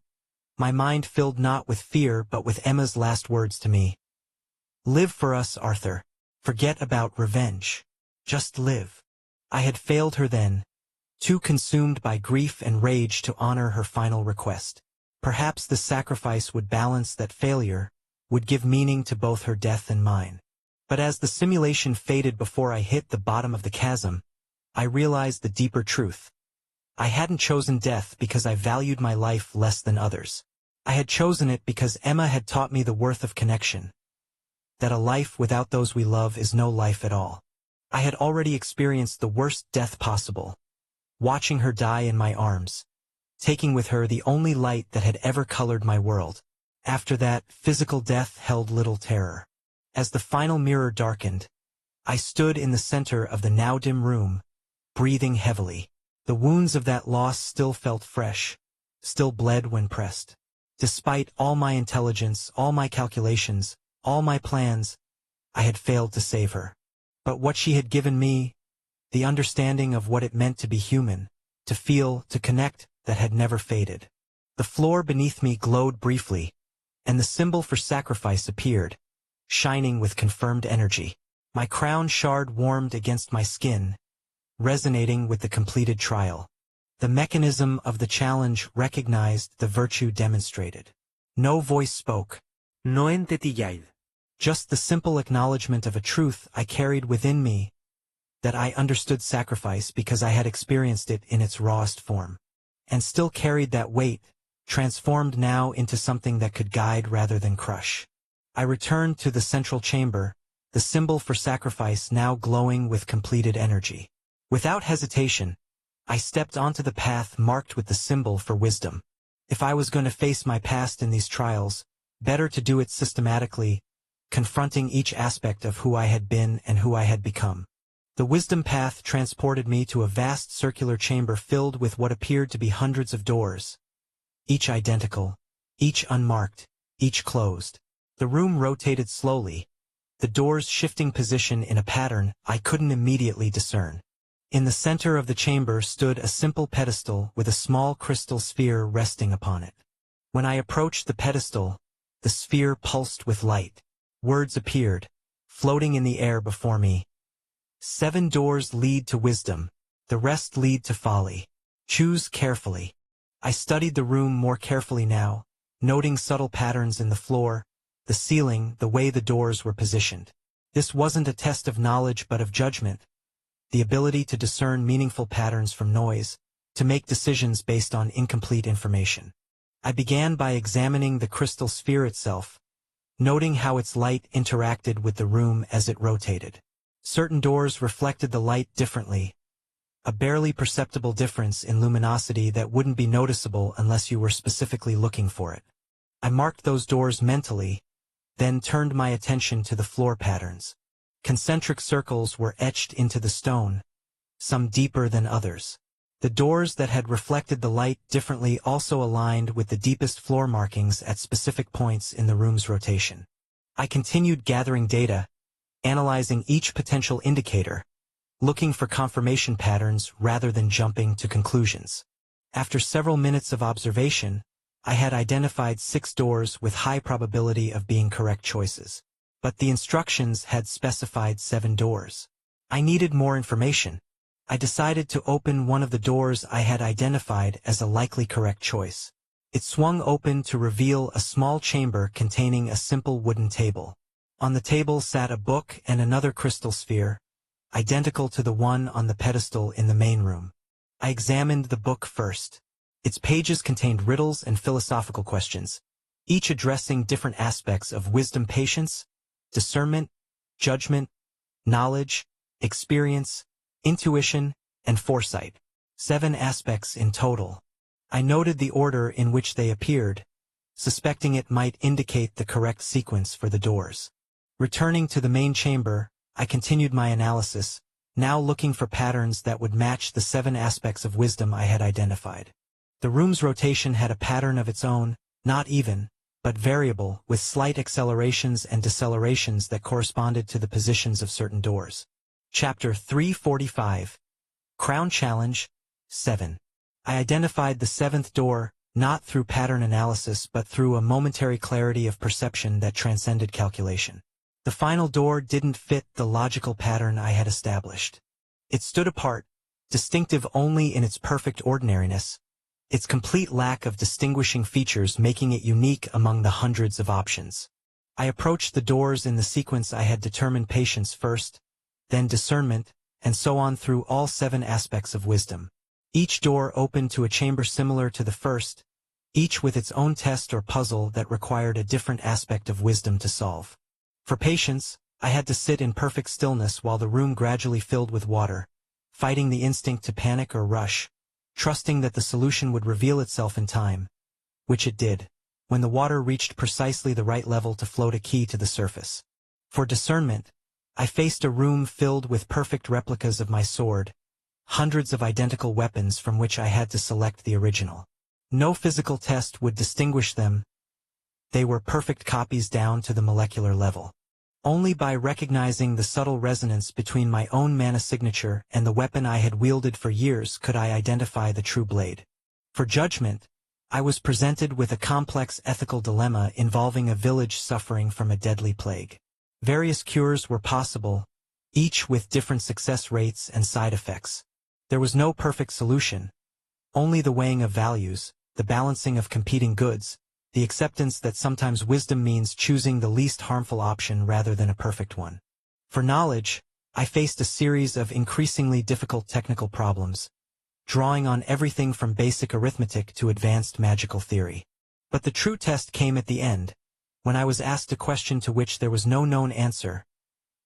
my mind filled not with fear but with Emma's last words to me. Live for us, Arthur. Forget about revenge. Just live. I had failed her then, too consumed by grief and rage to honor her final request. Perhaps the sacrifice would balance that failure, would give meaning to both her death and mine. But as the simulation faded before I hit the bottom of the chasm, I realized the deeper truth. I hadn't chosen death because I valued my life less than others. I had chosen it because Emma had taught me the worth of connection. that a life without those we love is no life at all. I had already experienced the worst death possible, watching her die in my arms, taking with her the only light that had ever colored my world. After that, physical death held little terror. As the final mirror darkened, I stood in the center of the now dim room, breathing heavily. The wounds of that loss still felt fresh, still bled when pressed. Despite all my intelligence, all my calculations, all my plans, I had failed to save her. But what she had given me, the understanding of what it meant to be human, to feel, to connect, that had never faded. The floor beneath me glowed briefly, and the symbol for sacrifice appeared, shining with confirmed energy. My crown shard warmed against my skin, resonating with the completed trial. The mechanism of the challenge recognized the virtue demonstrated. No voice spoke. No entetillaid. Just the simple acknowledgement of a truth I carried within me, that I understood sacrifice because I had experienced it in its rawest form. And still carried that weight, transformed now into something that could guide rather than crush. I returned to the central chamber, the symbol for sacrifice now glowing with completed energy. Without hesitation, I stepped onto the path marked with the symbol for wisdom. If I was going to face my past in these trials, better to do it systematically, confronting each aspect of who I had been and who I had become. The wisdom path transported me to a vast circular chamber filled with what appeared to be hundreds of doors, each identical, each unmarked, each closed. The room rotated slowly, the doors shifting position in a pattern I couldn't immediately discern. In the center of the chamber stood a simple pedestal with a small crystal sphere resting upon it. When I approached the pedestal, the sphere pulsed with light. Words appeared, floating in the air before me. 7 doors lead to wisdom, the rest lead to folly. Choose carefully. I studied the room more carefully now, noting subtle patterns in the floor, the ceiling, the way the doors were positioned. This wasn't a test of knowledge but of judgment, the ability to discern meaningful patterns from noise, to make decisions based on incomplete information. I began by examining the crystal sphere itself, noting how its light interacted with the room as it rotated. Certain doors reflected the light differently, a barely perceptible difference in luminosity that wouldn't be noticeable unless you were specifically looking for it. I marked those doors mentally, then turned my attention to the floor patterns. Concentric circles were etched into the stone, some deeper than others. The doors that had reflected the light differently also aligned with the deepest floor markings at specific points in the room's rotation. I continued gathering data, analyzing each potential indicator, looking for confirmation patterns rather than jumping to conclusions. After several minutes of observation, I had identified 6 doors with high probability of being correct choices. But the instructions had specified 7 doors. I needed more information. I decided to open one of the doors I had identified as a likely correct choice. It swung open to reveal a small chamber containing a simple wooden table. On the table sat a book and another crystal sphere, identical to the one on the pedestal in the main room. I examined the book first. Its pages contained riddles and philosophical questions, each addressing different aspects of wisdom, patience, discernment, judgment, knowledge, experience, intuition, and foresight. 7 aspects in total. I noted the order in which they appeared, suspecting it might indicate the correct sequence for the doors. Returning to the main chamber, I continued my analysis, now looking for patterns that would match the 7 aspects of wisdom I had identified. The room's rotation had a pattern of its own, not even, but variable, with slight accelerations and decelerations that corresponded to the positions of certain doors. Chapter 345. Crown Challenge 7. I identified the 7th door, not through pattern analysis but through a momentary clarity of perception that transcended calculation. The final door didn't fit the logical pattern I had established. It stood apart, distinctive only in its perfect ordinariness, its complete lack of distinguishing features making it unique among the hundreds of options. I approached the doors in the sequence I had determined: patience first, then discernment, and so on through all 7 aspects of wisdom. Each door opened to a chamber similar to the first, each with its own test or puzzle that required a different aspect of wisdom to solve. For patience, I had to sit in perfect stillness while the room gradually filled with water, fighting the instinct to panic or rush, trusting that the solution would reveal itself in time, which it did, when the water reached precisely the right level to float a key to the surface. For discernment, I faced a room filled with perfect replicas of my sword, hundreds of identical weapons from which I had to select the original. No physical test would distinguish them. They were perfect copies down to the molecular level. Only by recognizing the subtle resonance between my own mana signature and the weapon I had wielded for years could I identify the true blade. For judgment, I was presented with a complex ethical dilemma involving a village suffering from a deadly plague. Various cures were possible, each with different success rates and side effects. There was no perfect solution, only the weighing of values, the balancing of competing goods, the acceptance that sometimes wisdom means choosing the least harmful option rather than a perfect one. For knowledge, I faced a series of increasingly difficult technical problems, drawing on everything from basic arithmetic to advanced magical theory. But the true test came at the end, when I was asked a question to which there was no known answer.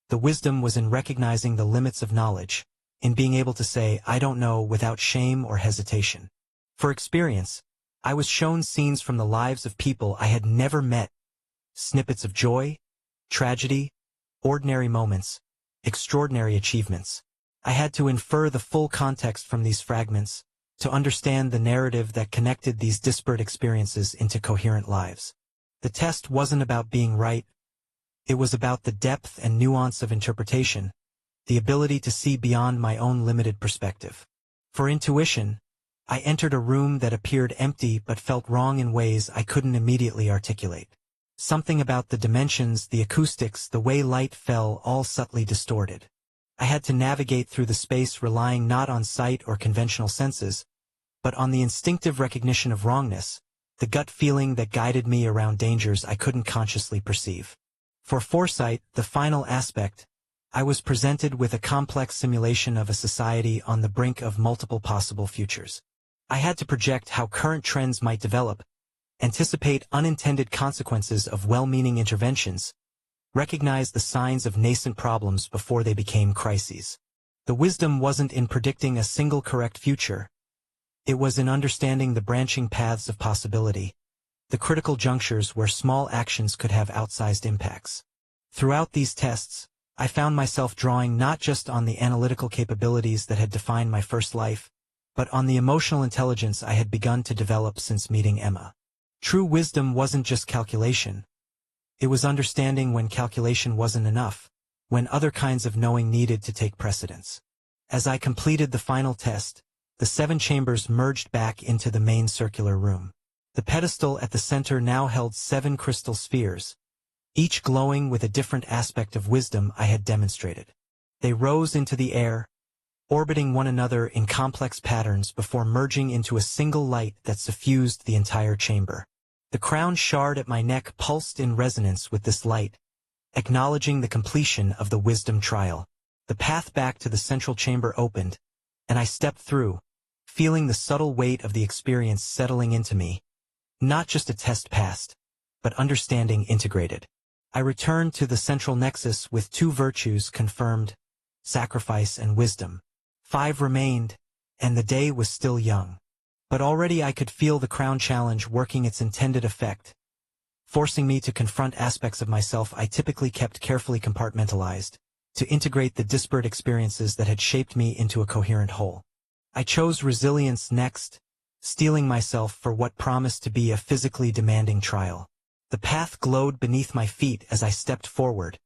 The wisdom was in recognizing the limits of knowledge, in being able to say, "I don't know," without shame or hesitation. For experience, I was shown scenes from the lives of people I had never met, snippets of joy, tragedy, ordinary moments, extraordinary achievements. I had to infer the full context from these fragments, to understand the narrative that connected these disparate experiences into coherent lives. The test wasn't about being right. It was about the depth and nuance of interpretation, the ability to see beyond my own limited perspective. For intuition, I entered a room that appeared empty but felt wrong in ways I couldn't immediately articulate. Something about the dimensions, the acoustics, the way light fell, all subtly distorted. I had to navigate through the space relying not on sight or conventional senses, but on the instinctive recognition of wrongness, the gut feeling that guided me around dangers I couldn't consciously perceive. For foresight, the final aspect, I was presented with a complex simulation of a society on the brink of multiple possible futures. I had to project how current trends might develop, anticipate unintended consequences of well-meaning interventions, recognize the signs of nascent problems before they became crises. The wisdom wasn't in predicting a single correct future. It was in understanding the branching paths of possibility, the critical junctures where small actions could have outsized impacts. Throughout these tests, I found myself drawing not just on the analytical capabilities that had defined my first life, but on the emotional intelligence I had begun to develop since meeting Emma. True wisdom wasn't just calculation. It was understanding when calculation wasn't enough, when other kinds of knowing needed to take precedence. As I completed the final test, the 7 chambers merged back into the main circular room. The pedestal at the center now held 7 crystal spheres, each glowing with a different aspect of wisdom I had demonstrated. They rose into the air, orbiting one another in complex patterns before merging into a single light that suffused the entire chamber. The crown shard at my neck pulsed in resonance with this light, acknowledging the completion of the wisdom trial. The path back to the central chamber opened, and I stepped through, feeling the subtle weight of the experience settling into me. Not just a test passed, but understanding integrated. I returned to the central nexus with 2 virtues confirmed, sacrifice and wisdom. 5 remained, and the day was still young. But already I could feel the crown challenge working its intended effect, forcing me to confront aspects of myself I typically kept carefully compartmentalized, to integrate the disparate experiences that had shaped me into a coherent whole. I chose resilience next, steeling myself for what promised to be a physically demanding trial. The path glowed beneath my feet as I stepped forward,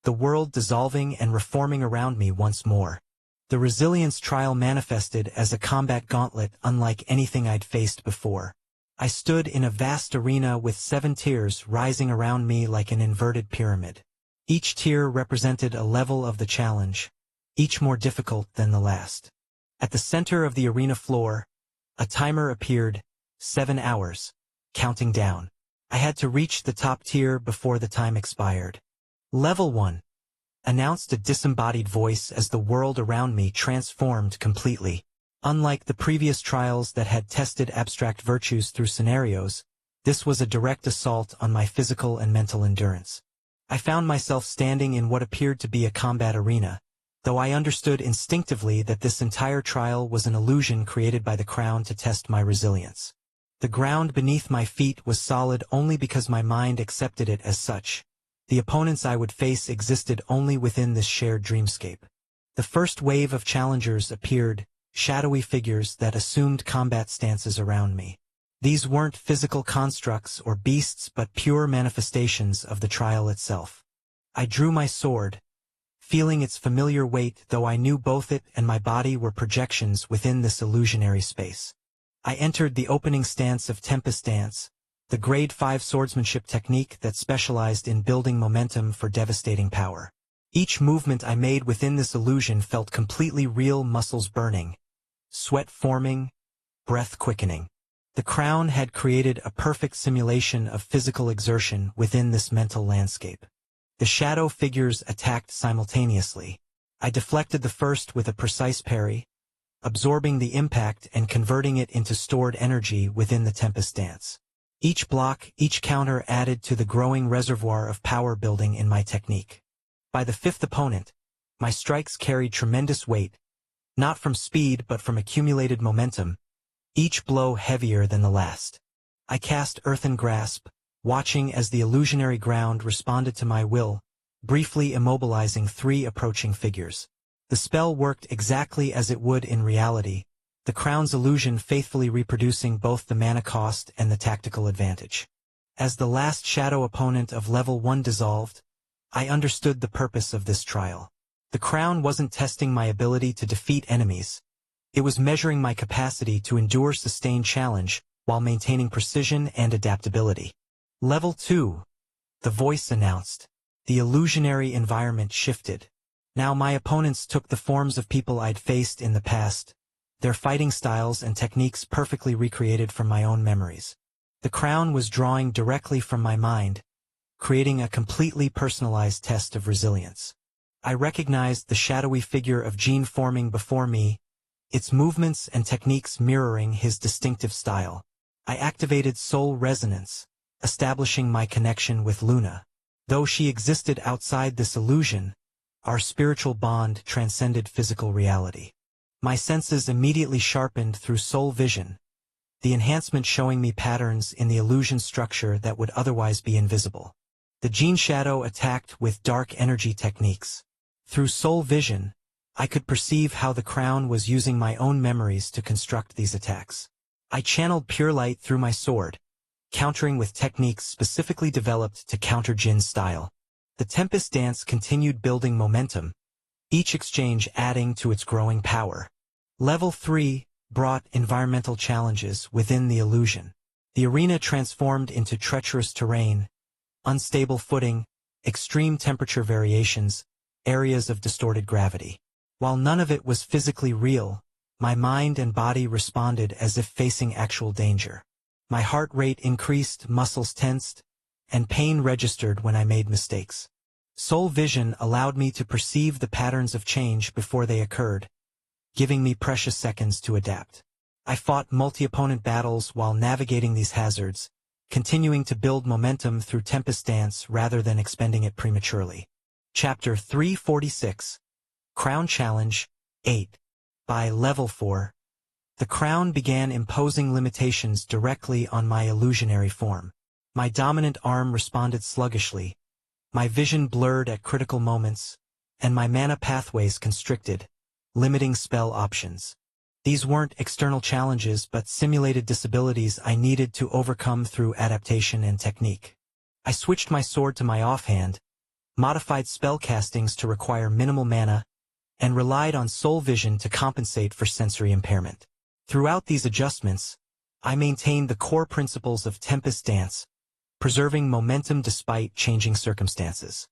the world dissolving and reforming around me once more. The resilience trial manifested as a combat gauntlet unlike anything I'd faced before. I stood in a vast arena with 7 tiers rising around me like an inverted pyramid. Each tier represented a level of the challenge, each more difficult than the last. At the center of the arena floor, a timer appeared, 7 hours, counting down. I had to reach the top tier before the time expired. Level 1. Announced a disembodied voice as the world around me transformed completely. Unlike the previous trials that had tested abstract virtues through scenarios, this was a direct assault on my physical and mental endurance. I found myself standing in what appeared to be a combat arena, though I understood instinctively that this entire trial was an illusion created by the crown to test my resilience. The ground beneath my feet was solid only because my mind accepted it as such. The opponents I would face existed only within this shared dreamscape. The first wave of challengers appeared, shadowy figures that assumed combat stances around me. These weren't physical constructs or beasts but pure manifestations of the trial itself. I drew my sword, feeling its familiar weight though I knew both it and my body were projections within this illusionary space. I entered the opening stance of Tempest Dance, the Grade 5 swordsmanship technique that specialized in building momentum for devastating power. Each movement I made within this illusion felt completely real, muscles burning, sweat forming, breath quickening. The crown had created a perfect simulation of physical exertion within this mental landscape. The shadow figures attacked simultaneously. I deflected the first with a precise parry, absorbing the impact and converting it into stored energy within the Tempest Dance. Each block, each counter added to the growing reservoir of power building in my technique. By the fifth opponent, my strikes carried tremendous weight, not from speed but from accumulated momentum, each blow heavier than the last. I cast Earthen Grasp, watching as the illusionary ground responded to my will, briefly immobilizing three approaching figures. The spell worked exactly as it would in reality, the crown's illusion faithfully reproducing both the mana cost and the tactical advantage. As the last shadow opponent of level 1 dissolved, I understood the purpose of this trial. The crown wasn't testing my ability to defeat enemies. It was measuring my capacity to endure sustained challenge while maintaining precision and adaptability. Level 2. The voice announced. The illusionary environment shifted. Now my opponents took the forms of people I'd faced in the past, their fighting styles and techniques perfectly recreated from my own memories. The crown was drawing directly from my mind, creating a completely personalized test of resilience. I recognized the shadowy figure of Jean forming before me, its movements and techniques mirroring his distinctive style. I activated soul resonance, establishing my connection with Luna. Though she existed outside this illusion, our spiritual bond transcended physical reality. My senses immediately sharpened through soul vision, the enhancement showing me patterns in the illusion structure that would otherwise be invisible. The Jean Shadow attacked with dark energy techniques. Through soul vision, I could perceive how the crown was using my own memories to construct these attacks. I channeled pure light through my sword, countering with techniques specifically developed to counter Jin's style. The Tempest Dance continued building momentum, each exchange adding to its growing power. Level 3 brought environmental challenges within the illusion. The arena transformed into treacherous terrain, unstable footing, extreme temperature variations, areas of distorted gravity. While none of it was physically real, my mind and body responded as if facing actual danger. My heart rate increased, muscles tensed, and pain registered when I made mistakes. Soul vision allowed me to perceive the patterns of change before they occurred, giving me precious seconds to adapt. I fought multi-opponent battles while navigating these hazards, continuing to build momentum through Tempest Dance rather than expending it prematurely. Chapter 346, Crown Challenge 8. By Level 4, the crown began imposing limitations directly on my illusionary form. My dominant arm responded sluggishly, my vision blurred at critical moments, and my mana pathways constricted, limiting spell options. These weren't external challenges but simulated disabilities I needed to overcome through adaptation and technique. I switched my sword to my offhand, modified spell castings to require minimal mana, and relied on soul vision to compensate for sensory impairment. Throughout these adjustments, I maintained the core principles of Tempest Dance, preserving momentum despite changing circumstances.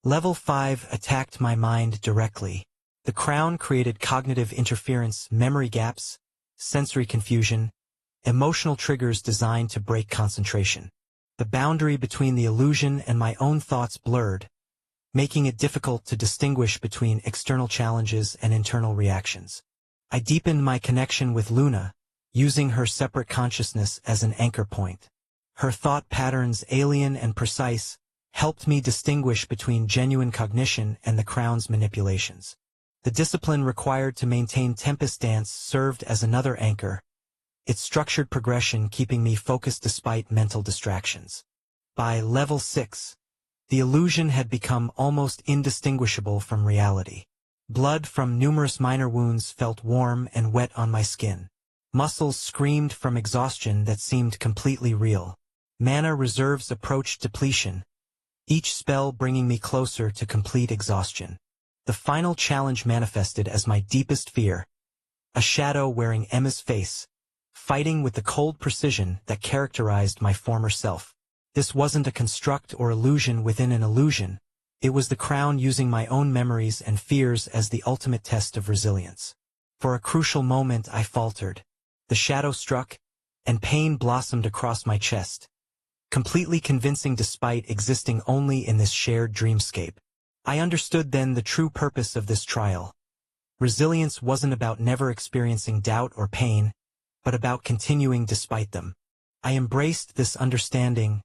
Level 5 attacked my mind directly. The crown created cognitive interference, memory gaps, sensory confusion, emotional triggers designed to break concentration. The boundary between the illusion and my own thoughts blurred, making it difficult to distinguish between external challenges and internal reactions. I deepened my connection with Luna, using her separate consciousness as an anchor point. Her thought patterns alien and precise, helped me distinguish between genuine cognition and the crown's manipulations. The discipline required to maintain Tempest Dance served as another anchor, its structured progression keeping me focused despite mental distractions. By level 6, the illusion had become almost indistinguishable from reality. Blood from numerous minor wounds felt warm and wet on my skin. Muscles screamed from exhaustion that seemed completely real. Mana reserves approached depletion, each spell bringing me closer to complete exhaustion. The final challenge manifested as my deepest fear, a shadow wearing Emma's face, fighting with the cold precision that characterized my former self. This wasn't a construct or illusion within an illusion. It was the crown using my own memories and fears as the ultimate test of resilience. For a crucial moment I faltered. The shadow struck, and pain blossomed across my chest, completely convincing despite existing only in this shared dreamscape. I understood then the true purpose of this trial. Resilience wasn't about never experiencing doubt or pain, but about continuing despite them. I embraced this understanding,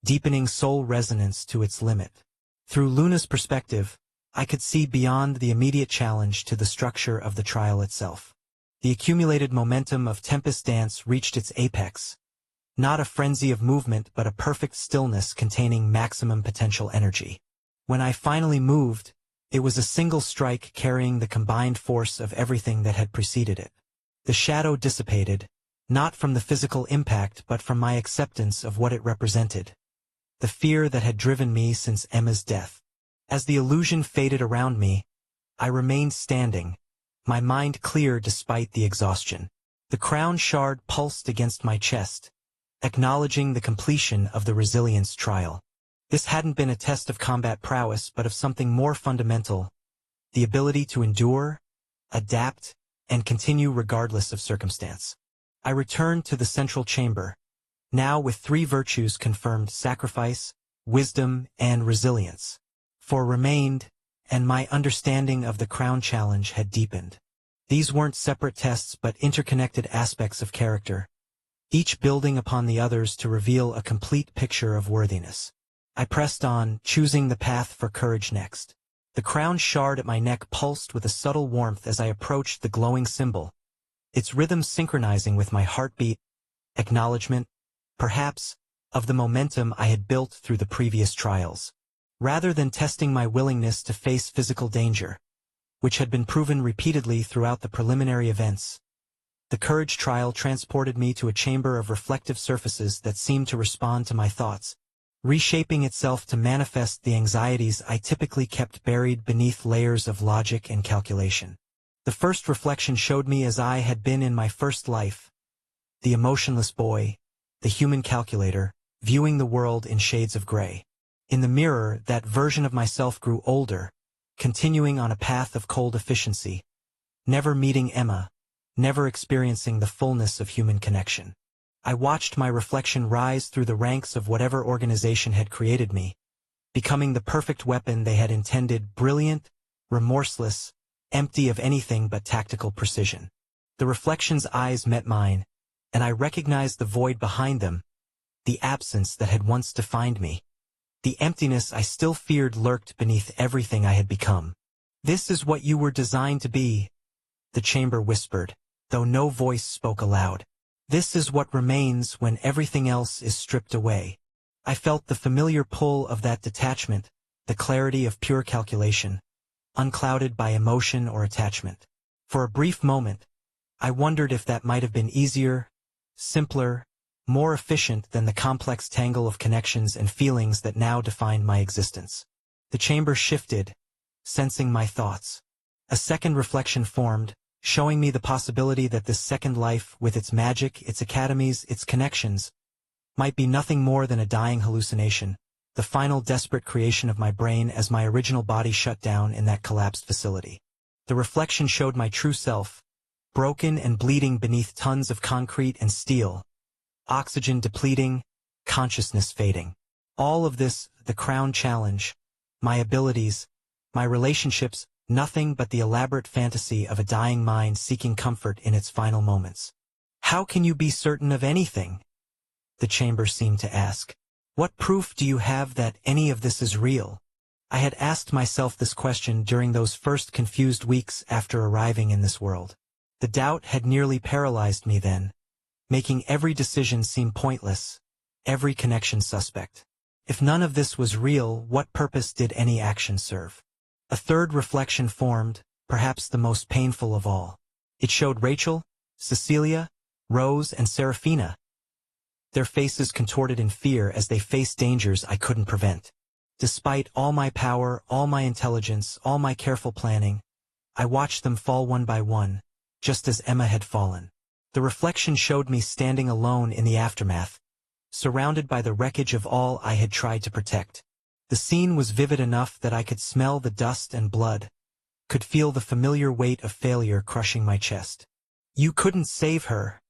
deepening soul resonance to its limit. Through Luna's perspective, I could see beyond the immediate challenge to the structure of the trial itself. The accumulated momentum of Tempest Dance reached its apex, not a frenzy of movement but a perfect stillness containing maximum potential energy. When I finally moved, it was a single strike carrying the combined force of everything that had preceded it. The shadow dissipated, not from the physical impact but from my acceptance of what it represented. The fear that had driven me since Emma's death. As the illusion faded around me, I remained standing, my mind clear despite the exhaustion. The crown shard pulsed against my chest, acknowledging the completion of the resilience trial. This hadn't been a test of combat prowess but of something more fundamental, the ability to endure, adapt, and continue regardless of circumstance. I returned to the central chamber, now with 3 virtues confirmed: sacrifice, wisdom, and resilience. 4 remained, and my understanding of the crown challenge had deepened. These weren't separate tests but interconnected aspects of character, each building upon the others to reveal a complete picture of worthiness. I pressed on, choosing the path for courage next. The crown shard at my neck pulsed with a subtle warmth as I approached the glowing symbol, its rhythm synchronizing with my heartbeat, acknowledgement, perhaps, of the momentum I had built through the previous trials. Rather than testing my willingness to face physical danger, which had been proven repeatedly throughout the preliminary events, the courage trial transported me to a chamber of reflective surfaces that seemed to respond to my thoughts, reshaping itself to manifest the anxieties I typically kept buried beneath layers of logic and calculation. The first reflection showed me as I had been in my first life, the emotionless boy, the human calculator, viewing the world in shades of gray. In the mirror, that version of myself grew older, continuing on a path of cold efficiency, never meeting Emma, never experiencing the fullness of human connection. I watched my reflection rise through the ranks of whatever organization had created me, becoming the perfect weapon they had intended: brilliant, remorseless, empty of anything but tactical precision. The reflection's eyes met mine, and I recognized the void behind them, the absence that had once defined me. The emptiness I still feared lurked beneath everything I had become. "This is what you were designed to be," the chamber whispered, though no voice spoke aloud. "This is what remains when everything else is stripped away." I felt the familiar pull of that detachment, the clarity of pure calculation, unclouded by emotion or attachment. For a brief moment, I wondered if that might have been easier, simpler, more efficient than the complex tangle of connections and feelings that now defined my existence. The chamber shifted, sensing my thoughts. A second reflection formed, showing me the possibility that this second life, with its magic, its academies, its connections, might be nothing more than a dying hallucination, the final desperate creation of my brain as my original body shut down in that collapsed facility. The reflection showed my true self, broken and bleeding beneath tons of concrete and steel, oxygen depleting, consciousness fading. All of this, the crown challenge, my abilities, my relationships, nothing but the elaborate fantasy of a dying mind seeking comfort in its final moments. "How can you be certain of anything?" the chamber seemed to ask. What proof do you have that any of this is real? I had asked myself this question during those first confused weeks after arriving in this world. The doubt had nearly paralyzed me then, making every decision seem pointless, every connection suspect. If none of this was real, what purpose did any action serve? A third reflection formed, perhaps the most painful of all. It showed Rachel, Cecilia, Rose, and Serafina, their faces contorted in fear as they faced dangers I couldn't prevent. Despite all my power, all my intelligence, all my careful planning, I watched them fall one by one, just as Emma had fallen. The reflection showed me standing alone in the aftermath, surrounded by the wreckage of all I had tried to protect. The scene was vivid enough that I could smell the dust and blood, could feel the familiar weight of failure crushing my chest. "You couldn't save her,"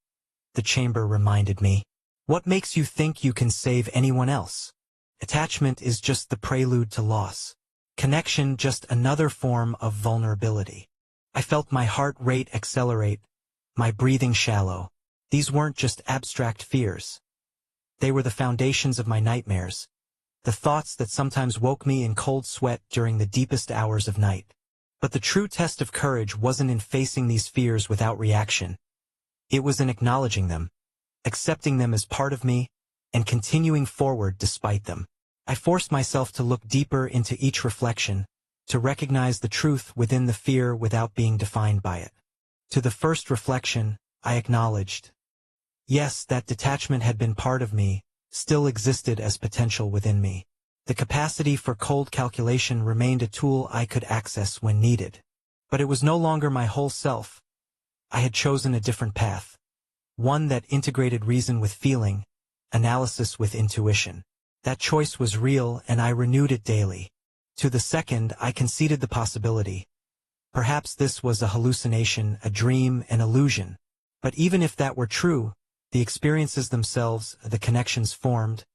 the chamber reminded me. "What makes you think you can save anyone else? Attachment is just the prelude to loss. Connection just another form of vulnerability." I felt my heart rate accelerate, my breathing shallow. These weren't just abstract fears. They were the foundations of my nightmares, the thoughts that sometimes woke me in cold sweat during the deepest hours of night. But the true test of courage wasn't in facing these fears without reaction. It was in acknowledging them, accepting them as part of me, and continuing forward despite them. I forced myself to look deeper into each reflection, to recognize the truth within the fear without being defined by it. To the first reflection, I acknowledged. Yes, that detachment had been part of me, still existed as potential within me. The capacity for cold calculation remained a tool I could access when needed. But it was no longer my whole self. I had chosen a different path. One that integrated reason with feeling, analysis with intuition. That choice was real, and I renewed it daily. To the second, I conceded the possibility. Perhaps this was a hallucination, a dream, an illusion. But even if that were true, the experiences themselves, the connections formed,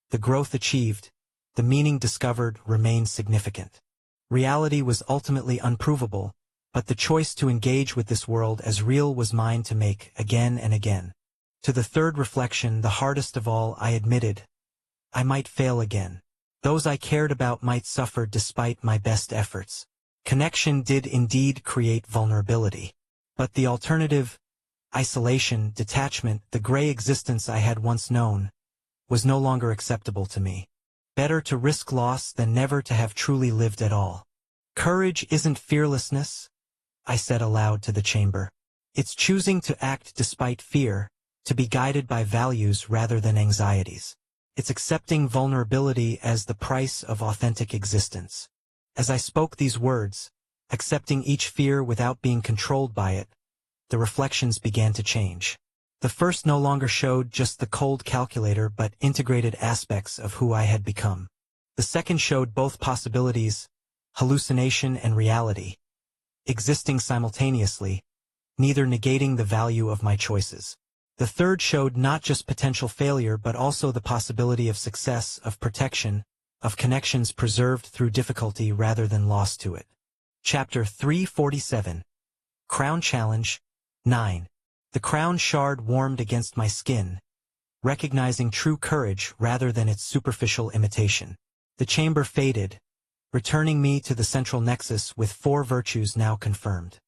the growth achieved, the meaning discovered remained significant. Reality was ultimately unprovable, but the choice to engage with this world as real was mine to make again and again. To the third reflection, the hardest of all, I admitted, I might fail again. Those I cared about might suffer despite my best efforts. Connection did indeed create vulnerability. But the alternative, isolation, detachment, the gray existence I had once known, was no longer acceptable to me. Better to risk loss than never to have truly lived at all. Courage isn't fearlessness, I said aloud to the chamber. It's choosing to act despite fear, to be guided by values rather than anxieties. It's accepting vulnerability as the price of authentic existence. As I spoke these words, accepting each fear without being controlled by it, the reflections began to change. The first no longer showed just the cold calculator but integrated aspects of who I had become. The second showed both possibilities, hallucination and reality, existing simultaneously, neither negating the value of my choices. The third showed not just potential failure but also the possibility of success, of protection, of connections preserved through difficulty rather than lost to it. Chapter 347. Crown Challenge 9. The crown shard warmed against my skin, recognizing true courage rather than its superficial imitation. The chamber faded, returning me to the central nexus with 4 virtues now confirmed.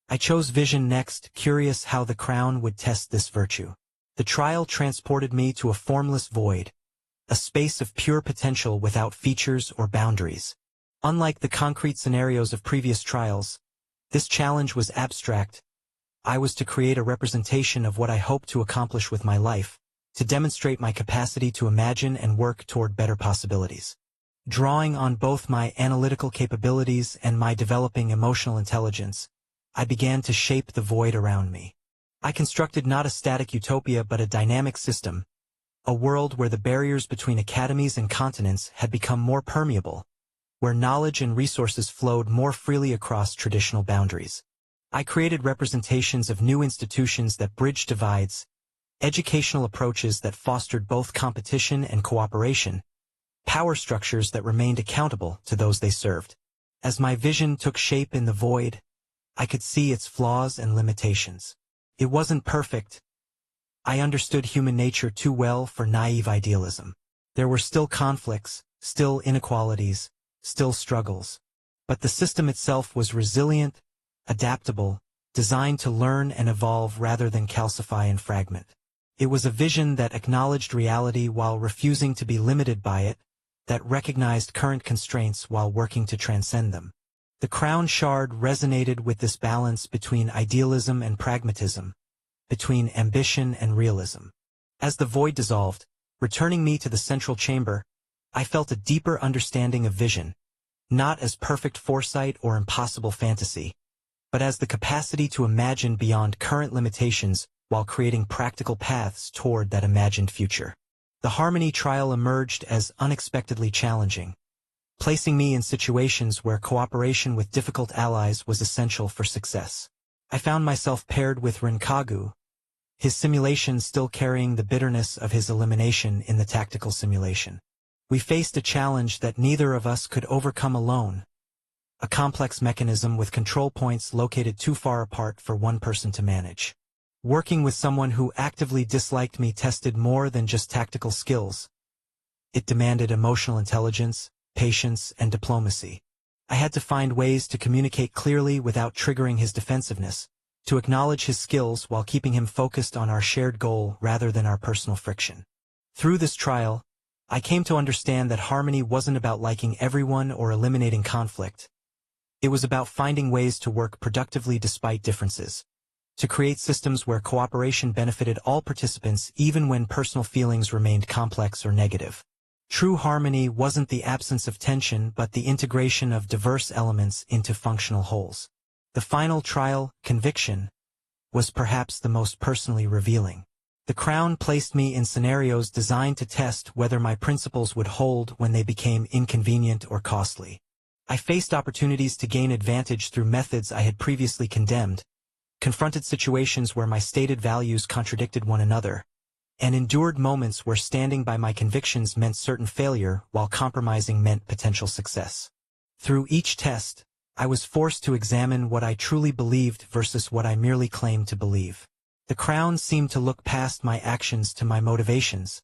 I chose vision next, curious how the crown would test this virtue. The trial transported me to a formless void, a space of pure potential without features or boundaries. Unlike the concrete scenarios of previous trials, this challenge was abstract. I was to create a representation of what I hoped to accomplish with my life, to demonstrate my capacity to imagine and work toward better possibilities. Drawing on both my analytical capabilities and my developing emotional intelligence, I began to shape the void around me. I constructed not a static utopia but a dynamic system, a world where the barriers between academies and continents had become more permeable, where knowledge and resources flowed more freely across traditional boundaries. I created representations of new institutions that bridged divides, educational approaches that fostered both competition and cooperation, power structures that remained accountable to those they served. As my vision took shape in the void, I could see its flaws and limitations. It wasn't perfect. I understood human nature too well for naive idealism. There were still conflicts, still inequalities, still struggles. But the system itself was resilient, adaptable, designed to learn and evolve rather than calcify and fragment. It was a vision that acknowledged reality while refusing to be limited by it, that recognized current constraints while working to transcend them. The crown shard resonated with this balance between idealism and pragmatism, between ambition and realism. As the void dissolved, returning me to the central chamber, I felt a deeper understanding of vision, not as perfect foresight or impossible fantasy, but as the capacity to imagine beyond current limitations while creating practical paths toward that imagined future. The Harmony trial emerged as unexpectedly challenging, placing me in situations where cooperation with difficult allies was essential for success. I found myself paired with Rinkagu, his simulation still carrying the bitterness of his elimination in the tactical simulation. We faced a challenge that neither of us could overcome alone, a complex mechanism with control points located too far apart for one person to manage. Working with someone who actively disliked me tested more than just tactical skills. It demanded emotional intelligence, patience, and diplomacy. I had to find ways to communicate clearly without triggering his defensiveness, to acknowledge his skills while keeping him focused on our shared goal rather than our personal friction. Through this trial, I came to understand that harmony wasn't about liking everyone or eliminating conflict. It was about finding ways to work productively despite differences, to create systems where cooperation benefited all participants even when personal feelings remained complex or negative. True harmony wasn't the absence of tension but the integration of diverse elements into functional wholes. The final trial, Conviction, was perhaps the most personally revealing. The crown placed me in scenarios designed to test whether my principles would hold when they became inconvenient or costly. I faced opportunities to gain advantage through methods I had previously condemned, confronted situations where my stated values contradicted one another, and endured moments where standing by my convictions meant certain failure while compromising meant potential success. Through each test, I was forced to examine what I truly believed versus what I merely claimed to believe. The crown seemed to look past my actions to my motivations,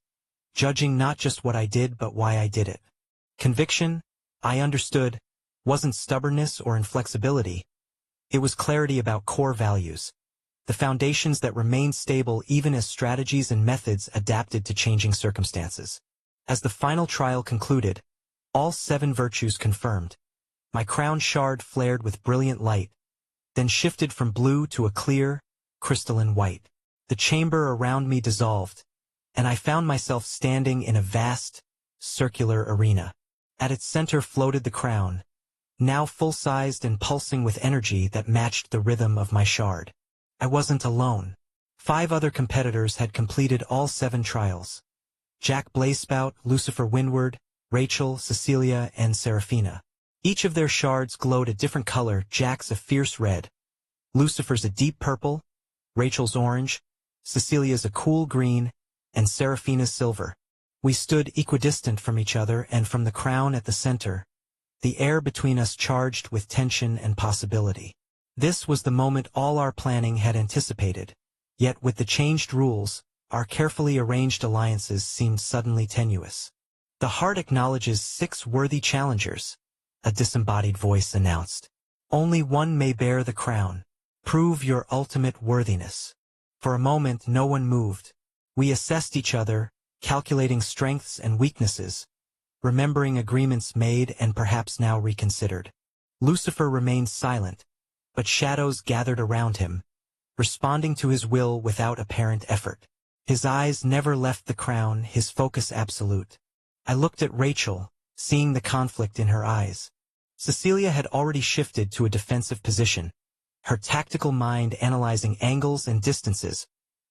judging not just what I did but why I did it. Conviction, I understood, wasn't stubbornness or inflexibility. It was clarity about core values, the foundations that remained stable even as strategies and methods adapted to changing circumstances. As the final trial concluded, all 7 virtues confirmed. My crown shard flared with brilliant light, then shifted from blue to a clear, crystalline white. The chamber around me dissolved, and I found myself standing in a vast, circular arena. At its center floated the crown, now full-sized and pulsing with energy that matched the rhythm of my shard. I wasn't alone. 5 other competitors had completed all 7 trials. Jack Blazespout, Lucifer Windward, Rachel, Cecilia, and Seraphina. Each of their shards glowed a different color, Jack's a fierce red, Lucifer's a deep purple, Rachel's orange, Cecilia's a cool green, and Seraphina's silver. We stood equidistant from each other and from the crown at the center, the air between us charged with tension and possibility. This was the moment all our planning had anticipated, yet with the changed rules, our carefully arranged alliances seemed suddenly tenuous. The heart acknowledges 6 worthy challengers, a disembodied voice announced. Only one may bear the crown. Prove your ultimate worthiness. For a moment no one moved. We assessed each other, calculating strengths and weaknesses, remembering agreements made and perhaps now reconsidered. Lucifer remained silent, but shadows gathered around him, responding to his will without apparent effort. His eyes never left the crown, his focus absolute. I looked at Rachel, seeing the conflict in her eyes. Cecilia had already shifted to a defensive position, her tactical mind analyzing angles and distances,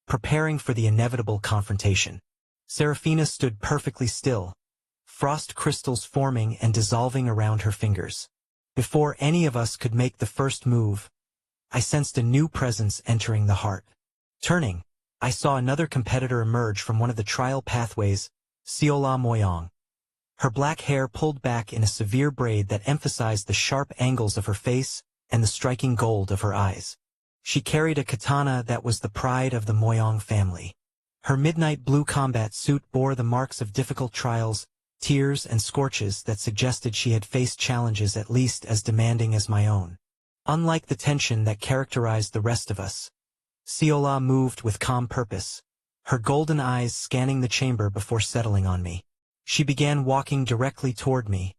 preparing for the inevitable confrontation. Seraphina stood perfectly still, frost crystals forming and dissolving around her fingers. Before any of us could make the first move, I sensed a new presence entering the heart. Turning, I saw another competitor emerge from one of the trial pathways, Siola Moyong. Her black hair pulled back in a severe braid that emphasized the sharp angles of her face and the striking gold of her eyes. She carried a katana that was the pride of the Moyong family. Her midnight blue combat suit bore the marks of difficult trials, tears and scorches that suggested she had faced challenges at least as demanding as my own. Unlike the tension that characterized the rest of us, Seola moved with calm purpose, her golden eyes scanning the chamber before settling on me. She began walking directly toward me,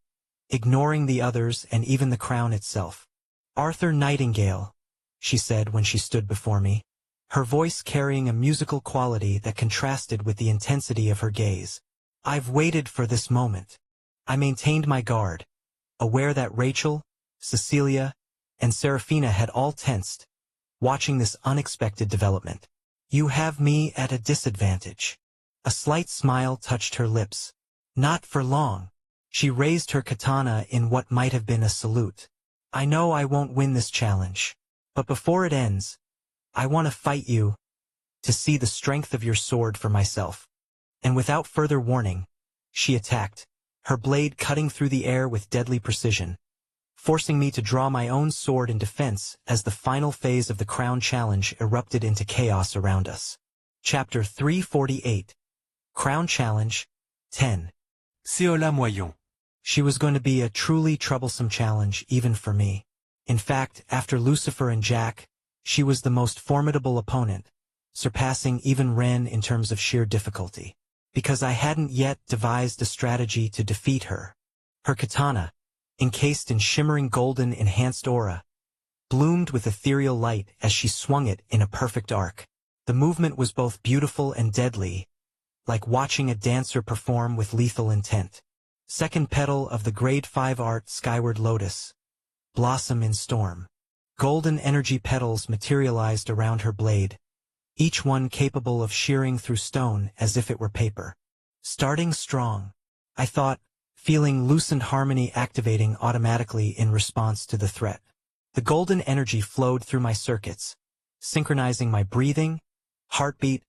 ignoring the others and even the crown itself. "Arthur Nightingale," she said when she stood before me, her voice carrying a musical quality that contrasted with the intensity of her gaze. "I've waited for this moment." I maintained my guard, aware that Rachel, Cecilia, and Serafina had all tensed, watching this unexpected development. "You have me at a disadvantage." A slight smile touched her lips. "Not for long." She raised her katana in what might have been a salute. "I know I won't win this challenge, but before it ends, I want to fight you, to see the strength of your sword for myself." And without further warning, she attacked, her blade cutting through the air with deadly precision, forcing me to draw my own sword in defense as the final phase of the crown challenge erupted into chaos around us. Chapter 348. Crown Challenge 10. Seola Moyon. She was going to be a truly troublesome challenge even for me. In fact, after Lucifer and Jack, she was the most formidable opponent, surpassing even Ren in terms of sheer difficulty. Because I hadn't yet devised a strategy to defeat her. Her katana, encased in shimmering golden enhanced aura, bloomed with ethereal light as she swung it in a perfect arc. The movement was both beautiful and deadly, like watching a dancer perform with lethal intent. Second petal of the Grade 5 art Skyward Lotus. Blossom in storm. Golden energy petals materialized around her blade, each one capable of shearing through stone as if it were paper. Starting strong, I thought, feeling loosened harmony activating automatically in response to the threat. The golden energy flowed through my circuits, synchronizing my breathing, heartbeat,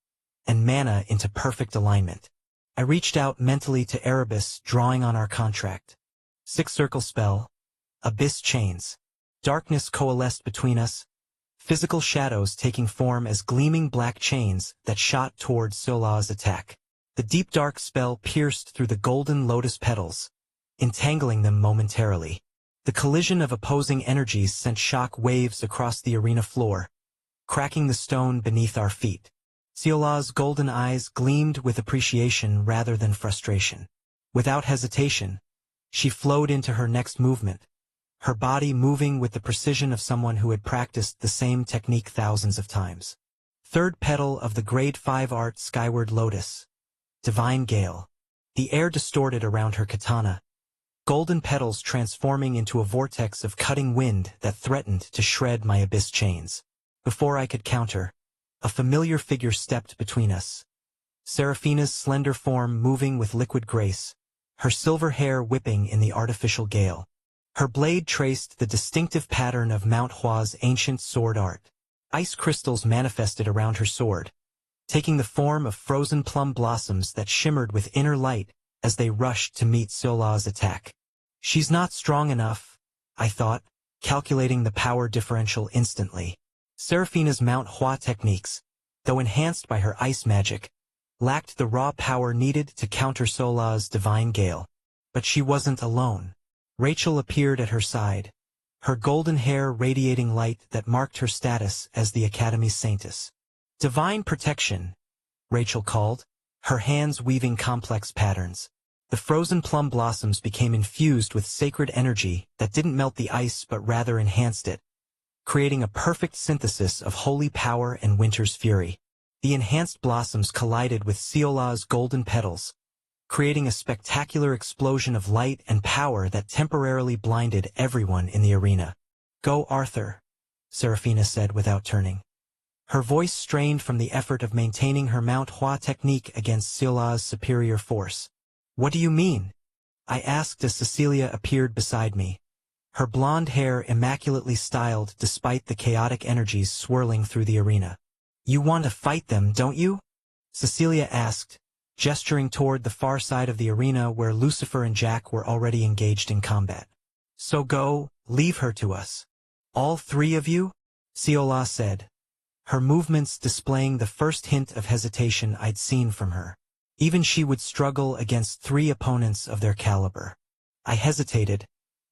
and mana into perfect alignment. I reached out mentally to Erebus, drawing on our contract. 6-circle spell, Abyss Chains. Darkness coalesced between us, physical shadows taking form as gleaming black chains that shot toward Seola's attack. The deep dark spell pierced through the golden lotus petals, entangling them momentarily. The collision of opposing energies sent shock waves across the arena floor, cracking the stone beneath our feet. Seola's golden eyes gleamed with appreciation rather than frustration. Without hesitation, she flowed into her next movement, her body moving with the precision of someone who had practiced the same technique thousands of times. Third petal of the Grade 5 art Skyward Lotus. Divine Gale. The air distorted around her katana, golden petals transforming into a vortex of cutting wind that threatened to shred my abyss chains. Before I could counter, a familiar figure stepped between us. Serafina's slender form moving with liquid grace, her silver hair whipping in the artificial gale. Her blade traced the distinctive pattern of Mount Hua's ancient sword art. Ice crystals manifested around her sword, taking the form of frozen plum blossoms that shimmered with inner light as they rushed to meet Seola's attack. She's not strong enough, I thought, calculating the power differential instantly. Serafina's Mount Hua techniques, though enhanced by her ice magic, lacked the raw power needed to counter Seola's divine gale. But she wasn't alone. Rachel appeared at her side, her golden hair radiating light that marked her status as the Academy's saintess. "Divine protection," Rachel called, her hands weaving complex patterns. The frozen plum blossoms became infused with sacred energy that didn't melt the ice but rather enhanced it, creating a perfect synthesis of holy power and winter's fury. The enhanced blossoms collided with Seola's golden petals, creating a spectacular explosion of light and power that temporarily blinded everyone in the arena. "Go, Arthur," Serafina said without turning. Her voice strained from the effort of maintaining her Mount Hua technique against Seola's superior force. "What do you mean?" I asked as Cecilia appeared beside me, her blonde hair immaculately styled despite the chaotic energies swirling through the arena. "You want to fight them, don't you?" Cecilia asked, gesturing toward the far side of the arena where Lucifer and Jack were already engaged in combat. "So go, leave her to us." "All three of you?" Seola said, her movements displaying the first hint of hesitation I'd seen from her. Even she would struggle against 3 opponents of their caliber. I hesitated,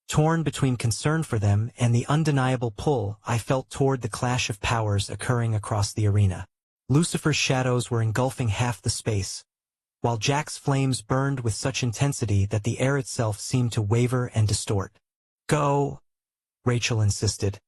torn between concern for them and the undeniable pull I felt toward the clash of powers occurring across the arena. Lucifer's shadows were engulfing half the space, while Jack's flames burned with such intensity that the air itself seemed to waver and distort. "Go," Rachel insisted,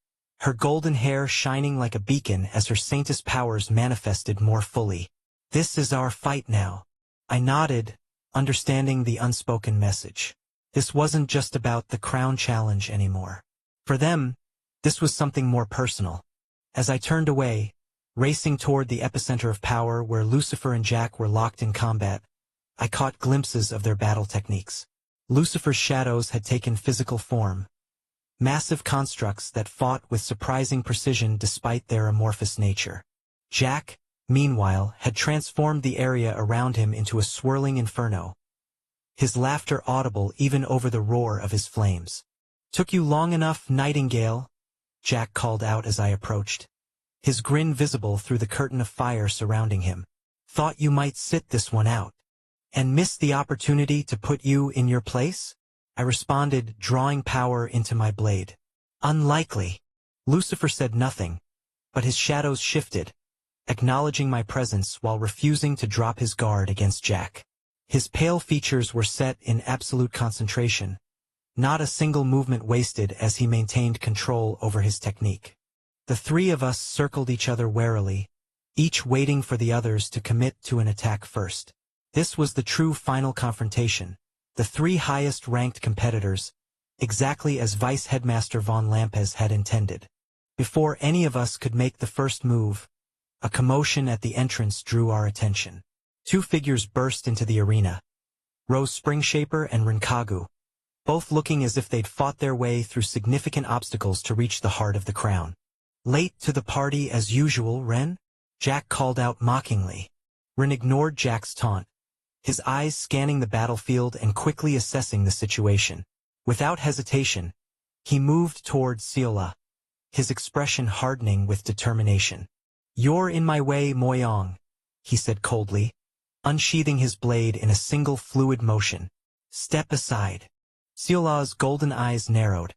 her golden hair shining like a beacon as her saintess powers manifested more fully. "This is our fight now." I nodded, understanding the unspoken message. This wasn't just about the crown challenge anymore. For them, this was something more personal. As I turned away, racing toward the epicenter of power where Lucifer and Jack were locked in combat, I caught glimpses of their battle techniques. Lucifer's shadows had taken physical form, massive constructs that fought with surprising precision despite their amorphous nature. Jack, meanwhile, had transformed the area around him into a swirling inferno, his laughter audible even over the roar of his flames. "Took you long enough, Nightingale," Jack called out as I approached, his grin visible through the curtain of fire surrounding him. "Thought you might sit this one out. And missed the opportunity to put you in your place?" I responded, drawing power into my blade. "Unlikely." Lucifer said nothing, but his shadows shifted, acknowledging my presence while refusing to drop his guard against Jack. His pale features were set in absolute concentration, not a single movement wasted as he maintained control over his technique. The 3 of us circled each other warily, each waiting for the others to commit to an attack first. This was the true final confrontation, the 3 highest-ranked competitors, exactly as Vice Headmaster von Lampez had intended. Before any of us could make the first move, a commotion at the entrance drew our attention. 2 figures burst into the arena, Rose Springshaper and Rinkagu, both looking as if they'd fought their way through significant obstacles to reach the heart of the crown. "Late to the party as usual, Ren?" Jack called out mockingly. Ren ignored Jack's taunt, his eyes scanning the battlefield and quickly assessing the situation. Without hesitation, he moved toward Seola, his expression hardening with determination. "You're in my way, Moyong," he said coldly, unsheathing his blade in a single fluid motion. "Step aside." Seola's golden eyes narrowed,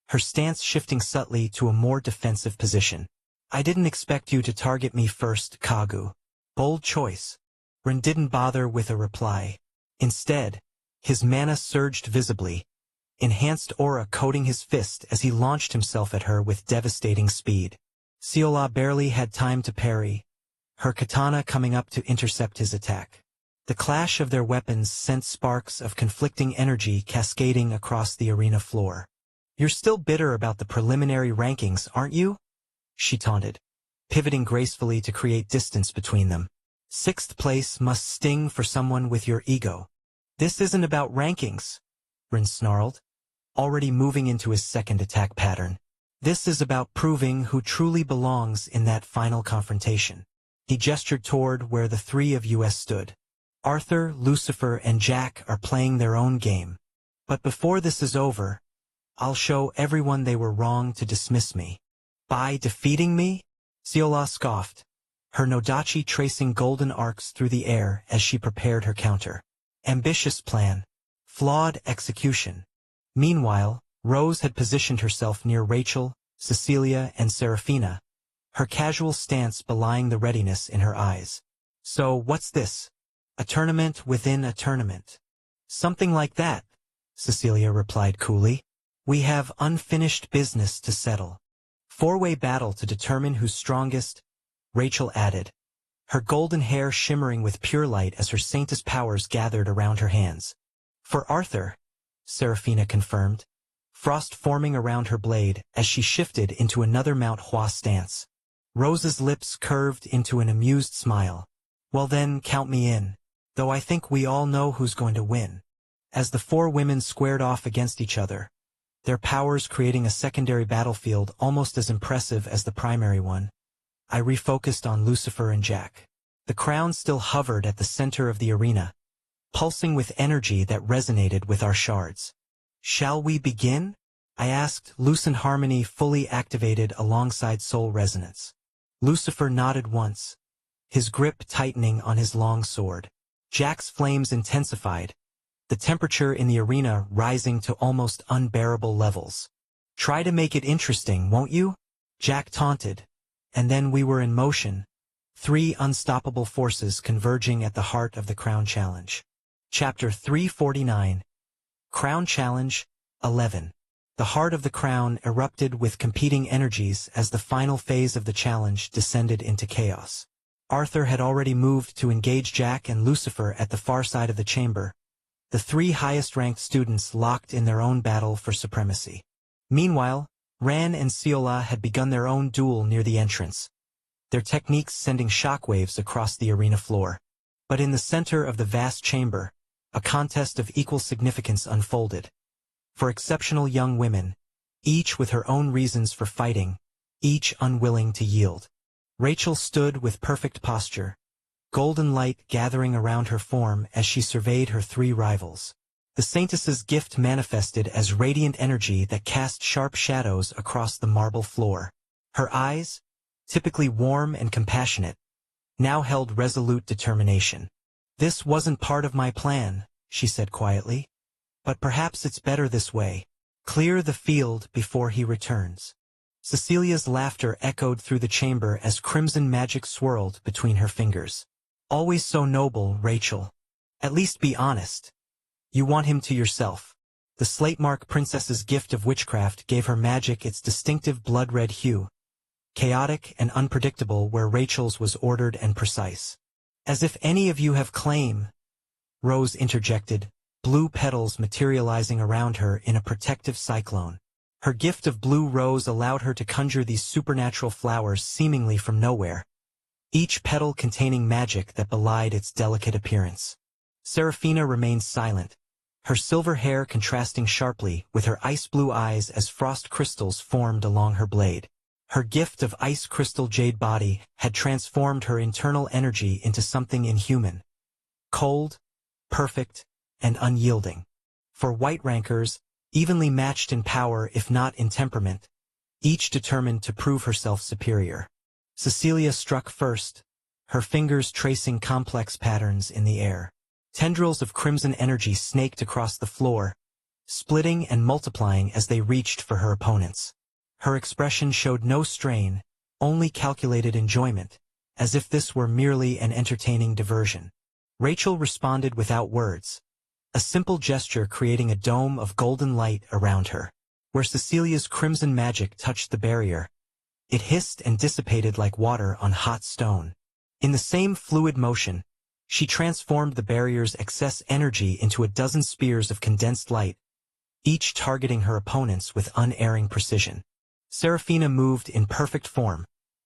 her stance shifting subtly to a more defensive position. "I didn't expect you to target me first, Kagu." Bold choice. Ren didn't bother with a reply. Instead, his mana surged visibly, enhanced aura coating his fist as he launched himself at her with devastating speed. Seola barely had time to parry, her katana coming up to intercept his attack. The clash of their weapons sent sparks of conflicting energy cascading across the arena floor. "You're still bitter about the preliminary rankings, aren't you?" she taunted, pivoting gracefully to create distance between them. "6th place must sting for someone with your ego." "This isn't about rankings," Rin snarled, already moving into his second attack pattern. "This is about proving who truly belongs in that final confrontation." He gestured toward where the 3 of us stood. "Arthur, Lucifer, and Jack are playing their own game. But before this is over, I'll show everyone they were wrong to dismiss me." "By defeating me?" Seola scoffed, her Nodachi tracing golden arcs through the air as she prepared her counter. "Ambitious plan. Flawed execution." Meanwhile, Rose had positioned herself near Rachel, Cecilia, and Serafina, her casual stance belying the readiness in her eyes. "So what's this? A tournament within a tournament?" "Something like that," Cecilia replied coolly. "We have unfinished business to settle." "Four-way battle to determine who's strongest," Rachel added, her golden hair shimmering with pure light as her saintess powers gathered around her hands. "For Arthur," Serafina confirmed, frost forming around her blade as she shifted into another Mount Hua stance. Rose's lips curved into an amused smile. "Well then, count me in, though I think we all know who's going to win." As the 4 women squared off against each other, their powers creating a secondary battlefield almost as impressive as the primary one, I refocused on Lucifer and Jack. The crown still hovered at the center of the arena, pulsing with energy that resonated with our shards. "Shall we begin?" I asked, Lucent Harmony fully activated alongside Soul Resonance. Lucifer nodded once, his grip tightening on his long sword. Jack's flames intensified, the temperature in the arena rising to almost unbearable levels. "Try to make it interesting, won't you?" Jack taunted. And then we were in motion, three unstoppable forces converging at the heart of the Crown Challenge. Chapter 349. Crown Challenge 11. The heart of the crown erupted with competing energies as the final phase of the challenge descended into chaos. Arthur had already moved to engage Jack and Lucifer at the far side of the chamber, the three highest-ranked students locked in their own battle for supremacy. Meanwhile, Ran and Ciola had begun their own duel near the entrance, their techniques sending shockwaves across the arena floor. But in the center of the vast chamber, a contest of equal significance unfolded. For exceptional young women, each with her own reasons for fighting, each unwilling to yield. Rachel stood with perfect posture, golden light gathering around her form as she surveyed her three rivals. The Saintess's gift manifested as radiant energy that cast sharp shadows across the marble floor. Her eyes, typically warm and compassionate, now held resolute determination. "This wasn't part of my plan," she said quietly. "But perhaps it's better this way. Clear the field before he returns." Cecilia's laughter echoed through the chamber as crimson magic swirled between her fingers. "Always so noble, Rachel. At least be honest. You want him to yourself." The slate-mark princess's gift of witchcraft gave her magic its distinctive blood-red hue, chaotic and unpredictable where Rachel's was ordered and precise. "As if any of you have claim," Rose interjected, blue petals materializing around her in a protective cyclone. Her gift of blue rose allowed her to conjure these supernatural flowers seemingly from nowhere, each petal containing magic that belied its delicate appearance. Serafina remained silent, her silver hair contrasting sharply with her ice-blue eyes as frost crystals formed along her blade. Her gift of ice crystal jade body had transformed her internal energy into something inhuman, cold, perfect, and unyielding. For white rankers, evenly matched in power if not in temperament, each determined to prove herself superior. Cecilia struck first, her fingers tracing complex patterns in the air. Tendrils of crimson energy snaked across the floor, splitting and multiplying as they reached for her opponents. Her expression showed no strain, only calculated enjoyment, as if this were merely an entertaining diversion. Rachel responded without words, a simple gesture creating a dome of golden light around her. Where Cecilia's crimson magic touched the barrier, it hissed and dissipated like water on hot stone. In the same fluid motion, she transformed the barrier's excess energy into a dozen spears of condensed light, each targeting her opponents with unerring precision. Serafina moved in perfect form,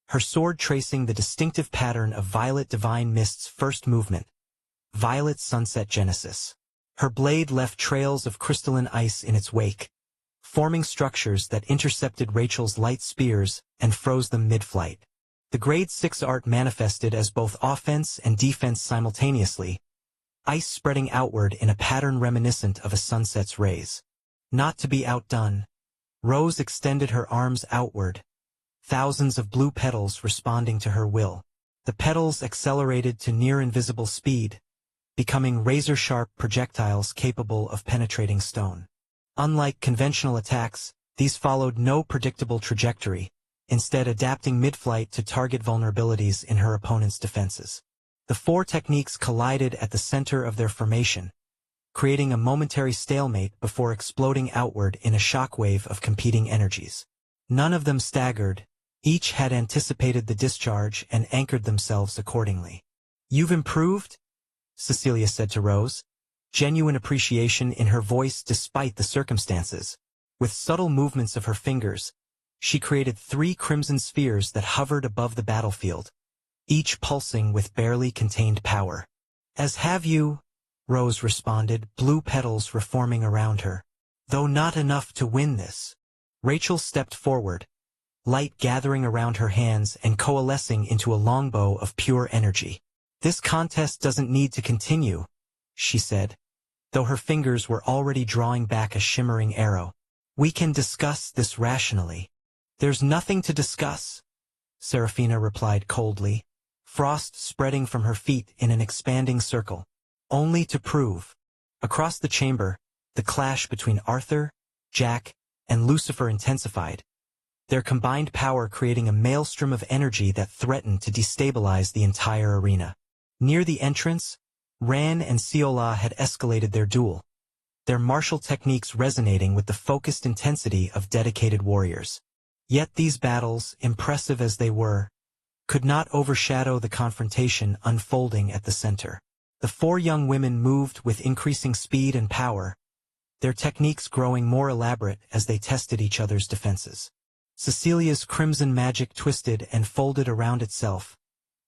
her sword tracing the distinctive pattern of Violet Divine Mist's first movement, Violet Sunset Genesis. Her blade left trails of crystalline ice in its wake, forming structures that intercepted Rachel's light spears and froze them mid-flight. The Grade 6 art manifested as both offense and defense simultaneously, ice spreading outward in a pattern reminiscent of a sunset's rays. Not to be outdone, Rose extended her arms outward, thousands of blue petals responding to her will. The petals accelerated to near-invisible speed, becoming razor-sharp projectiles capable of penetrating stone. Unlike conventional attacks, these followed no predictable trajectory, instead adapting mid-flight to target vulnerabilities in her opponent's defenses. The four techniques collided at the center of their formation, creating a momentary stalemate before exploding outward in a shockwave of competing energies. None of them staggered, each had anticipated the discharge and anchored themselves accordingly. "You've improved?" Cecilia said to Rose, genuine appreciation in her voice despite the circumstances. With subtle movements of her fingers, she created 3 crimson spheres that hovered above the battlefield, each pulsing with barely contained power. "As have you," Rose responded, blue petals reforming around her. "Though not enough to win this." Rachel stepped forward, light gathering around her hands and coalescing into a longbow of pure energy. "This contest doesn't need to continue," she said, though her fingers were already drawing back a shimmering arrow. "We can discuss this rationally." "There's nothing to discuss," Serafina replied coldly, frost spreading from her feet in an expanding circle. Only to prove. Across the chamber, the clash between Arthur, Jack, and Lucifer intensified, their combined power creating a maelstrom of energy that threatened to destabilize the entire arena. Near the entrance, Ran and Ciola had escalated their duel, their martial techniques resonating with the focused intensity of dedicated warriors. Yet these battles, impressive as they were, could not overshadow the confrontation unfolding at the center. The four young women moved with increasing speed and power, their techniques growing more elaborate as they tested each other's defenses. Cecilia's crimson magic twisted and folded around itself,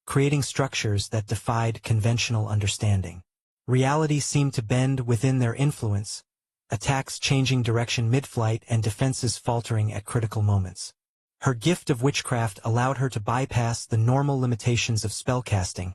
creating structures that defied conventional understanding. Reality seemed to bend within their influence, attacks changing direction mid-flight and defenses faltering at critical moments. Her gift of witchcraft allowed her to bypass the normal limitations of spellcasting,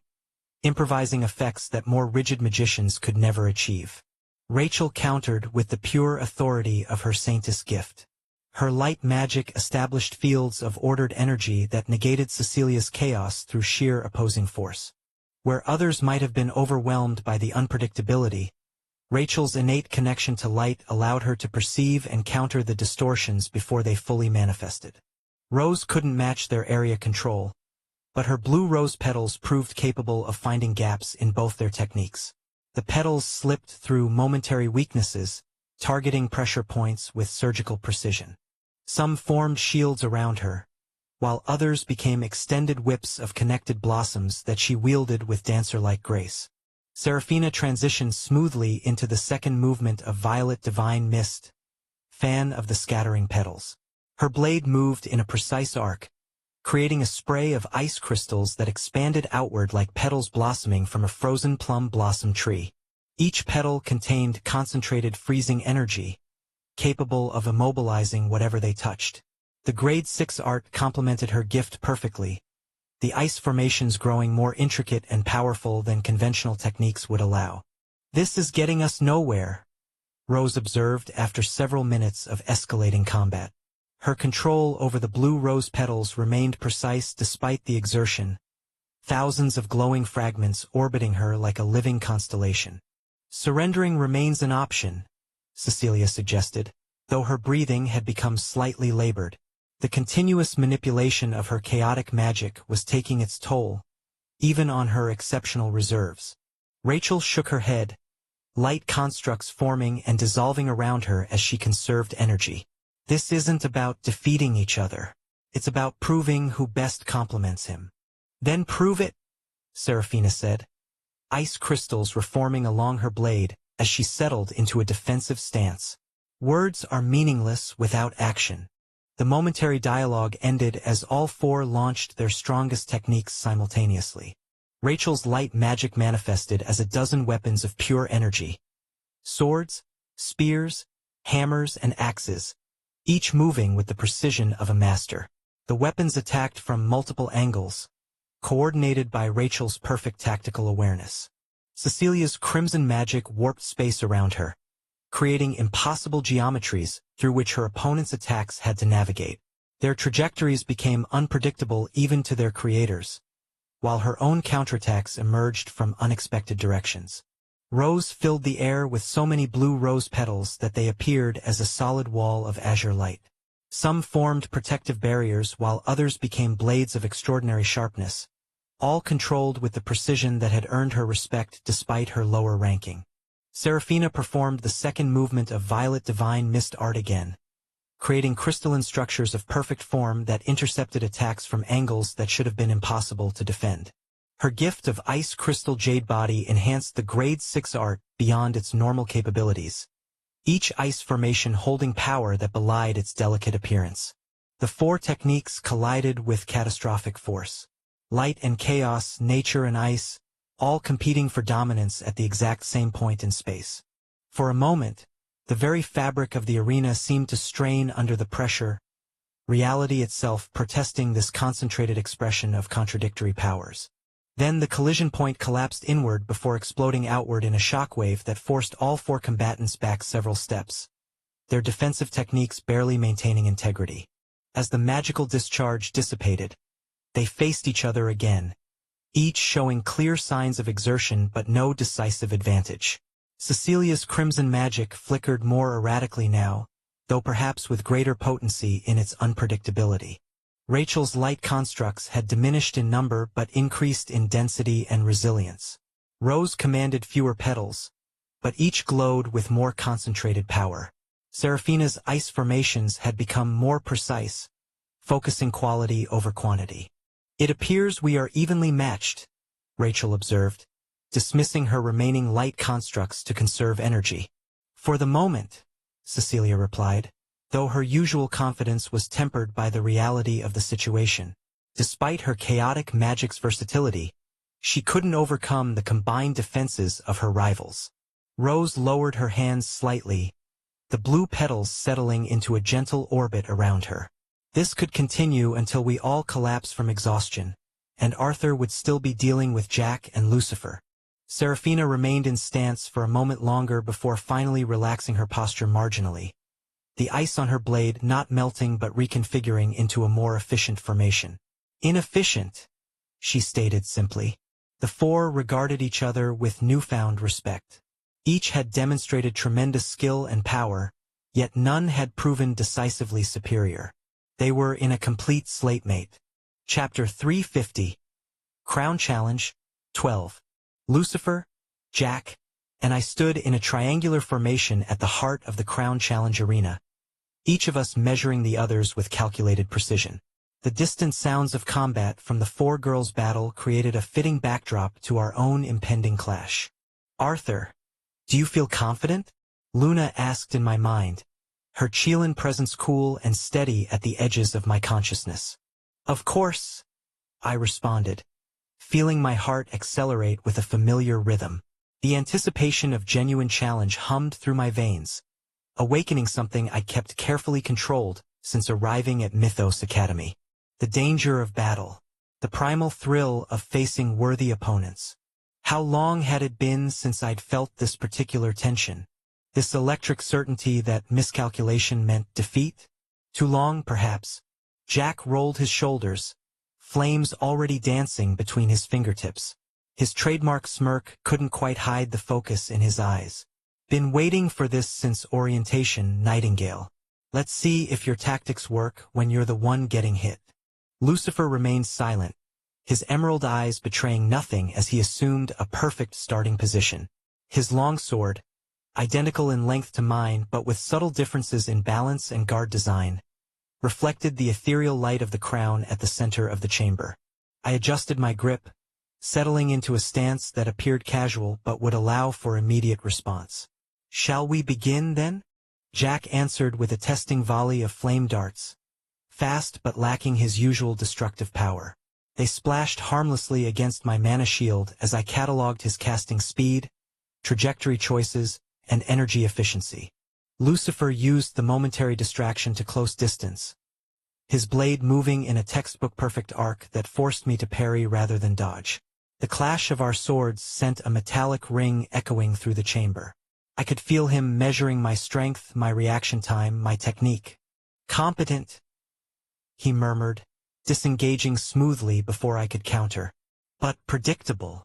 improvising effects that more rigid magicians could never achieve. Rachel countered with the pure authority of her saintess gift. Her light magic established fields of ordered energy that negated Cecilia's chaos through sheer opposing force. Where others might have been overwhelmed by the unpredictability, Rachel's innate connection to light allowed her to perceive and counter the distortions before they fully manifested. Rose couldn't match their area control, but her blue rose petals proved capable of finding gaps in both their techniques. The petals slipped through momentary weaknesses, targeting pressure points with surgical precision. Some formed shields around her, while others became extended whips of connected blossoms that she wielded with dancer-like grace. Serafina transitioned smoothly into the second movement of Violet Divine Mist, fan of the scattering petals. Her blade moved in a precise arc, creating a spray of ice crystals that expanded outward like petals blossoming from a frozen plum blossom tree. Each petal contained concentrated freezing energy, capable of immobilizing whatever they touched. The Grade 6 art complemented her gift perfectly, the ice formations growing more intricate and powerful than conventional techniques would allow. "This is getting us nowhere," Rose observed after several minutes of escalating combat. Her control over the blue rose petals remained precise despite the exertion, thousands of glowing fragments orbiting her like a living constellation. "Surrendering remains an option," Cecilia suggested, though her breathing had become slightly labored. The continuous manipulation of her chaotic magic was taking its toll, even on her exceptional reserves. Rachel shook her head, light constructs forming and dissolving around her as she conserved energy. "This isn't about defeating each other. It's about proving who best complements him." "Then prove it," Serafina said. Ice crystals were forming along her blade as she settled into a defensive stance. Words are meaningless without action. The momentary dialogue ended as all four launched their strongest techniques simultaneously. Rachel's light magic manifested as a dozen weapons of pure energy. Swords, spears, hammers, and axes, each moving with the precision of a master. The weapons attacked from multiple angles, coordinated by Rachel's perfect tactical awareness. Cecilia's crimson magic warped space around her, creating impossible geometries through which her opponent's attacks had to navigate. Their trajectories became unpredictable even to their creators, while her own counterattacks emerged from unexpected directions. Rose filled the air with so many blue rose petals that they appeared as a solid wall of azure light. Some formed protective barriers while others became blades of extraordinary sharpness, all controlled with the precision that had earned her respect despite her lower ranking. Serafina performed the second movement of Violet Divine Mist art again, creating crystalline structures of perfect form that intercepted attacks from angles that should have been impossible to defend. Her gift of ice crystal jade body enhanced the Grade 6 art beyond its normal capabilities, each ice formation holding power that belied its delicate appearance. The four techniques collided with catastrophic force. Light and chaos, nature and ice, all competing for dominance at the exact same point in space. For a moment, the very fabric of the arena seemed to strain under the pressure, reality itself protesting this concentrated expression of contradictory powers. Then the collision point collapsed inward before exploding outward in a shockwave that forced all four combatants back several steps, their defensive techniques barely maintaining integrity. As the magical discharge dissipated, They faced each other again, each showing clear signs of exertion but no decisive advantage. Cecilia's crimson magic flickered more erratically now, though perhaps with greater potency in its unpredictability. Rachel's light constructs had diminished in number but increased in density and resilience. Rose commanded fewer petals, but each glowed with more concentrated power. Seraphina's ice formations had become more precise, focusing quality over quantity. "It appears we are evenly matched," Rachel observed, dismissing her remaining light constructs to conserve energy. "For the moment," Cecilia replied, though her usual confidence was tempered by the reality of the situation. Despite her chaotic magic's versatility, she couldn't overcome the combined defenses of her rivals. Rose lowered her hands slightly, the blue petals settling into a gentle orbit around her. "This could continue until we all collapse from exhaustion, and Arthur would still be dealing with Jack and Lucifer." Seraphina remained in stance for a moment longer before finally relaxing her posture marginally, the ice on her blade not melting but reconfiguring into a more efficient formation. "Inefficient," she stated simply. The four regarded each other with newfound respect. Each had demonstrated tremendous skill and power, yet none had proven decisively superior. They were in a complete slatemate. Chapter 350. Crown Challenge, 12. Lucifer, Jack, and I stood in a triangular formation at the heart of the Crown Challenge arena, each of us measuring the others with calculated precision. The distant sounds of combat from the four girls' battle created a fitting backdrop to our own impending clash. "Arthur, do you feel confident?" Luna asked in my mind, her Chelan presence cool and steady at the edges of my consciousness. "Of course," I responded, feeling my heart accelerate with a familiar rhythm. The anticipation of genuine challenge hummed through my veins, awakening something I kept carefully controlled since arriving at Mythos Academy. The danger of battle, the primal thrill of facing worthy opponents. How long had it been since I'd felt this particular tension? This electric certainty that miscalculation meant defeat? Too long, perhaps. Jack rolled his shoulders, flames already dancing between his fingertips. His trademark smirk couldn't quite hide the focus in his eyes. "Been waiting for this since orientation, Nightingale. Let's see if your tactics work when you're the one getting hit." Lucifer remained silent, his emerald eyes betraying nothing as he assumed a perfect starting position. His long sword, identical in length to mine but with subtle differences in balance and guard design, reflected the ethereal light of the crown at the center of the chamber. I adjusted my grip, settling into a stance that appeared casual but would allow for immediate response. "Shall we begin, then?" Jack answered with a testing volley of flame darts, fast but lacking his usual destructive power. They splashed harmlessly against my mana shield as I cataloged his casting speed, trajectory choices, and energy efficiency. Lucifer used the momentary distraction to close distance, his blade moving in a textbook-perfect arc that forced me to parry rather than dodge. The clash of our swords sent a metallic ring echoing through the chamber. I could feel him measuring my strength, my reaction time, my technique. "Competent," he murmured, disengaging smoothly before I could counter. "But predictable."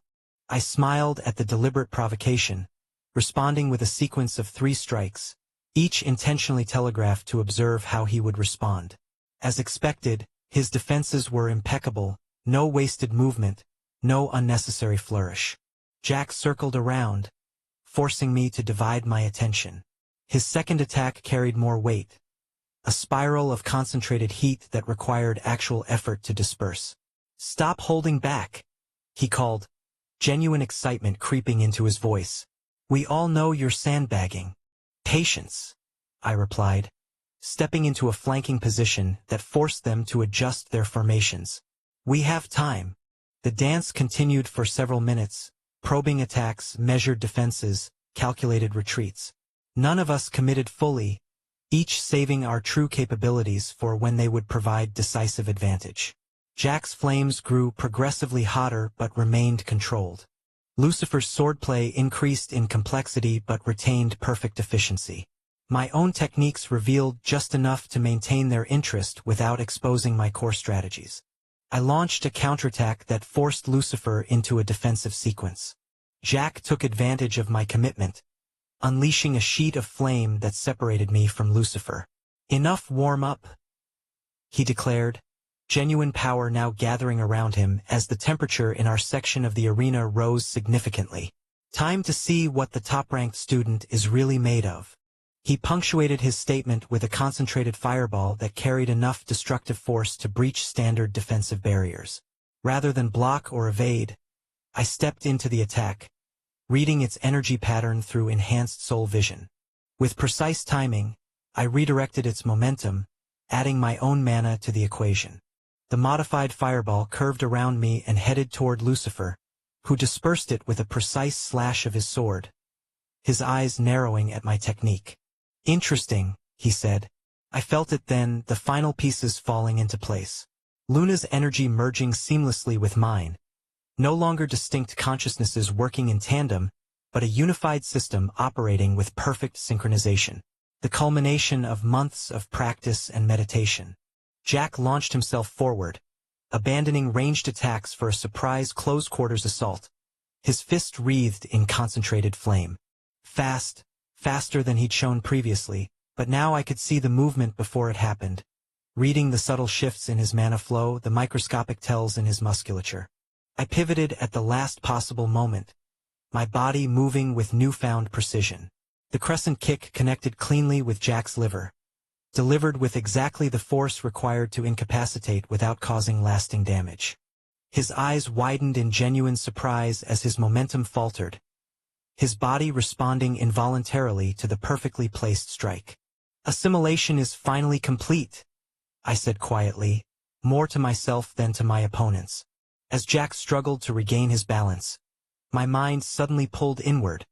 I smiled at the deliberate provocation, responding with a sequence of 3 strikes, each intentionally telegraphed to observe how he would respond. As expected, his defenses were impeccable, no wasted movement, no unnecessary flourish. Jack circled around, forcing me to divide my attention. His second attack carried more weight, a spiral of concentrated heat that required actual effort to disperse. "Stop holding back," he called, genuine excitement creeping into his voice. "We all know you're sandbagging." "Patience," I replied, stepping into a flanking position that forced them to adjust their formations. "We have time." The dance continued for several minutes, probing attacks, measured defenses, calculated retreats. None of us committed fully, each saving our true capabilities for when they would provide decisive advantage. Jack's flames grew progressively hotter but remained controlled. Lucifer's swordplay increased in complexity but retained perfect efficiency. My own techniques revealed just enough to maintain their interest without exposing my core strategies. I launched a counterattack that forced Lucifer into a defensive sequence. Jack took advantage of my commitment, unleashing a sheet of flame that separated me from Lucifer. "Enough warm-up," he declared, genuine power now gathering around him as the temperature in our section of the arena rose significantly. "Time to see what the top-ranked student is really made of." He punctuated his statement with a concentrated fireball that carried enough destructive force to breach standard defensive barriers. Rather than block or evade, I stepped into the attack, reading its energy pattern through enhanced soul vision. With precise timing, I redirected its momentum, adding my own mana to the equation. The modified fireball curved around me and headed toward Lucifer, who dispersed it with a precise slash of his sword, his eyes narrowing at my technique. "Interesting," he said. I felt it then, the final pieces falling into place. Luna's energy merging seamlessly with mine. No longer distinct consciousnesses working in tandem, but a unified system operating with perfect synchronization. The culmination of months of practice and meditation. Jack launched himself forward, abandoning ranged attacks for a surprise close-quarters assault, his fist wreathed in concentrated flame. Faster than he'd shown previously, but now I could see the movement before it happened, reading the subtle shifts in his mana flow, the microscopic tells in his musculature. I pivoted at the last possible moment, my body moving with newfound precision. The crescent kick connected cleanly with Jack's liver, delivered with exactly the force required to incapacitate without causing lasting damage. His eyes widened in genuine surprise as his momentum faltered, his body responding involuntarily to the perfectly placed strike. "Assimilation is finally complete," I said quietly, more to myself than to my opponents. As Jack struggled to regain his balance, my mind suddenly pulled inward,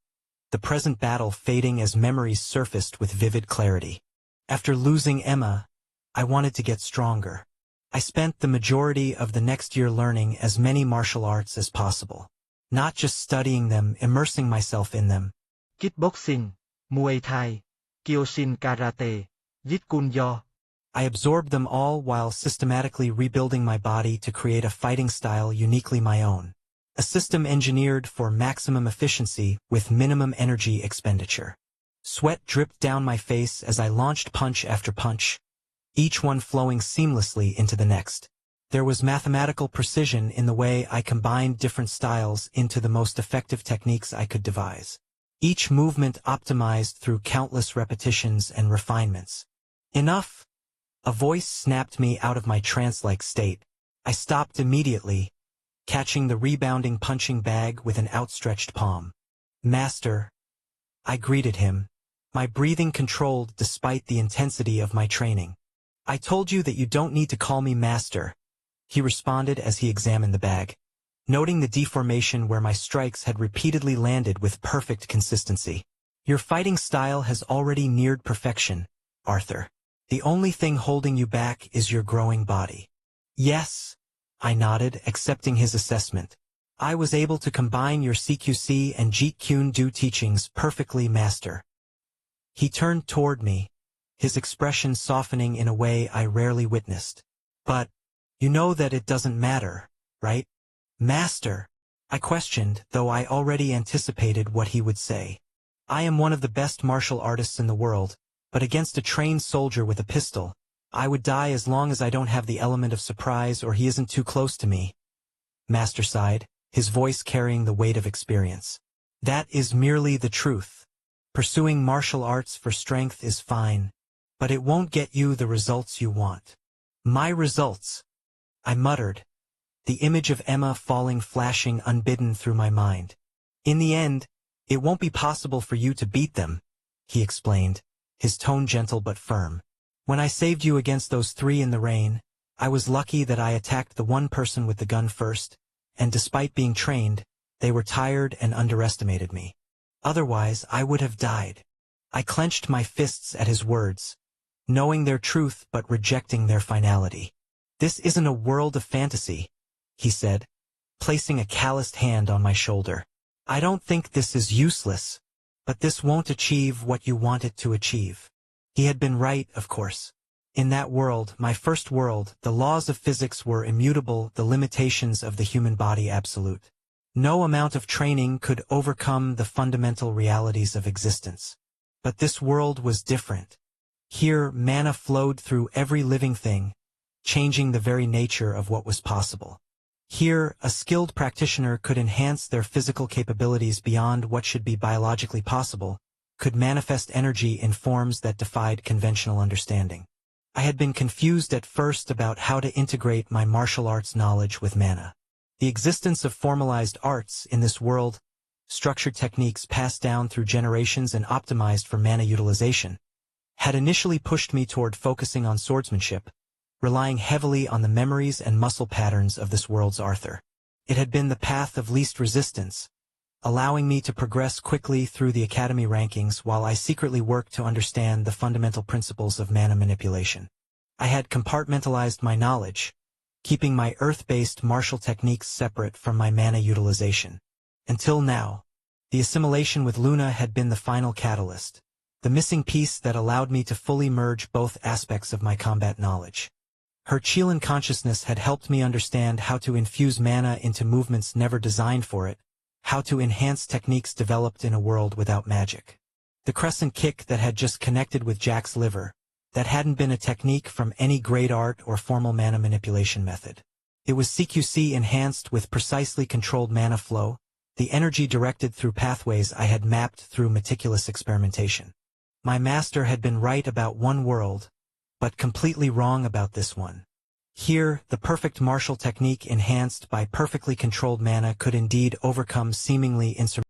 the present battle fading as memories surfaced with vivid clarity. After losing Emma, I wanted to get stronger. I spent the majority of the next year learning as many martial arts as possible. Not just studying them, immersing myself in them. Kickboxing, Muay Thai, Kyoshin Karate, Jeet Kune Do. I absorbed them all while systematically rebuilding my body to create a fighting style uniquely my own. A system engineered for maximum efficiency with minimum energy expenditure. Sweat dripped down my face as I launched punch after punch, each one flowing seamlessly into the next. There was mathematical precision in the way I combined different styles into the most effective techniques I could devise. Each movement optimized through countless repetitions and refinements. "Enough!" A voice snapped me out of my trance-like state. I stopped immediately, catching the rebounding punching bag with an outstretched palm. "Master," I greeted him, my breathing controlled despite the intensity of my training. "I told you that you don't need to call me master," he responded as he examined the bag, noting the deformation where my strikes had repeatedly landed with perfect consistency. "Your fighting style has already neared perfection, Arthur. The only thing holding you back is your growing body." "Yes," I nodded, accepting his assessment. "I was able to combine your CQC and Jeet Kune Do teachings perfectly, master." He turned toward me, his expression softening in a way I rarely witnessed. "But, you know that it doesn't matter, right, master?" I questioned, though I already anticipated what he would say. "I am one of the best martial artists in the world, but against a trained soldier with a pistol, I would die as long as I don't have the element of surprise or he isn't too close to me." Master sighed, his voice carrying the weight of experience. "That is merely the truth. Pursuing martial arts for strength is fine, but it won't get you the results you want." "My results," I muttered, the image of Emma falling flashing unbidden through my mind. "In the end, it won't be possible for you to beat them," he explained, his tone gentle but firm. "When I saved you against those three in the rain, I was lucky that I attacked the one person with the gun first, and despite being trained, they were tired and underestimated me. Otherwise, I would have died." I clenched my fists at his words, knowing their truth but rejecting their finality. "This isn't a world of fantasy," he said, placing a calloused hand on my shoulder. "I don't think this is useless, but this won't achieve what you want it to achieve." He had been right, of course. In that world, my first world, the laws of physics were immutable, the limitations of the human body absolute. No amount of training could overcome the fundamental realities of existence. But this world was different. Here, mana flowed through every living thing, changing the very nature of what was possible. Here, a skilled practitioner could enhance their physical capabilities beyond what should be biologically possible, could manifest energy in forms that defied conventional understanding. I had been confused at first about how to integrate my martial arts knowledge with mana. The existence of formalized arts in this world, structured techniques passed down through generations and optimized for mana utilization, had initially pushed me toward focusing on swordsmanship, relying heavily on the memories and muscle patterns of this world's Arthur. It had been the path of least resistance, allowing me to progress quickly through the academy rankings while I secretly worked to understand the fundamental principles of mana manipulation. I had compartmentalized my knowledge, keeping my earth-based martial techniques separate from my mana utilization. Until now, the assimilation with Luna had been the final catalyst, the missing piece that allowed me to fully merge both aspects of my combat knowledge. Her Qilin consciousness had helped me understand how to infuse mana into movements never designed for it, how to enhance techniques developed in a world without magic. The crescent kick that had just connected with Jack's liver, that hadn't been a technique from any great art or formal mana manipulation method. It was CQC enhanced with precisely controlled mana flow, the energy directed through pathways I had mapped through meticulous experimentation. My master had been right about one world, but completely wrong about this one. Here, the perfect martial technique enhanced by perfectly controlled mana could indeed overcome seemingly insurmountable